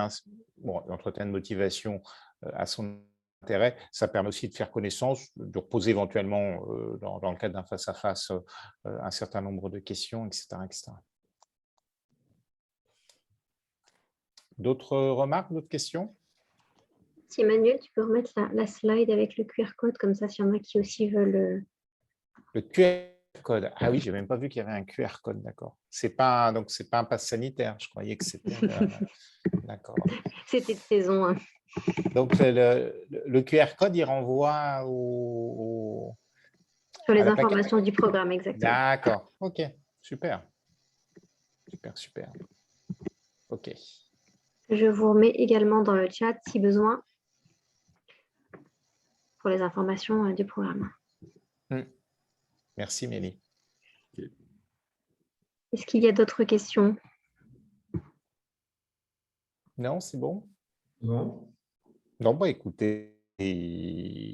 l'entretien de motivation à son intérêt, ça permet aussi de faire connaissance, de reposer éventuellement dans le cadre d'un face-à-face un certain nombre de questions, etc. etc. D'autres remarques, d'autres questions? Si Emmanuel, tu peux remettre la slide avec le QR code, comme ça, s'il y en a qui aussi veulent. Le QR code. Ah oui, je n'ai même pas vu qu'il y avait un QR code, d'accord. Donc, ce n'est pas un pass sanitaire, je croyais que c'était… D'accord. C'était de saison. Hein. Donc, le QR code, il renvoie sur les informations du programme, exactement. D'accord, ok, super. Super. Ok. Je vous remets également dans le chat, si besoin, pour les informations du programme. Merci, Mélie. Est-ce qu'il y a d'autres questions? Non, c'est bon? Non. Non, bah écoutez…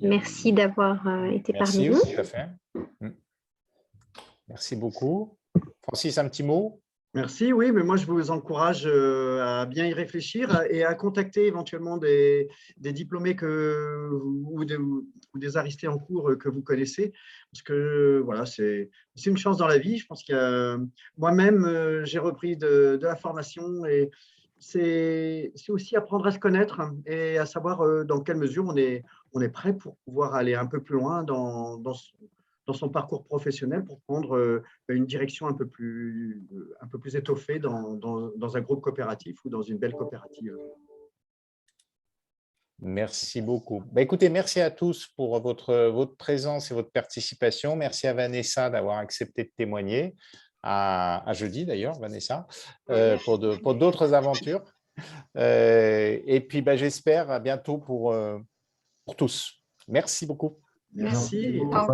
Merci d'avoir été parmi nous. Merci, tout à fait. Merci beaucoup. Francis, un petit mot? Merci, oui, mais moi je vous encourage à bien y réfléchir et à contacter éventuellement des diplômés ou des aristés en cours que vous connaissez, parce que voilà, c'est une chance dans la vie. Je pense que moi-même, j'ai repris de la formation et c'est aussi apprendre à se connaître et à savoir dans quelle mesure on est prêt pour pouvoir aller un peu plus loin dans son parcours professionnel pour prendre une direction un peu plus étoffée dans un groupe coopératif ou dans une belle coopérative. Merci beaucoup. Bah, écoutez, merci à tous pour votre présence et votre participation. Merci à Vanessa d'avoir accepté de témoigner. À jeudi d'ailleurs, Vanessa, pour d'autres aventures. Et puis, bah, j'espère à bientôt pour tous. Merci beaucoup. Merci. Au revoir.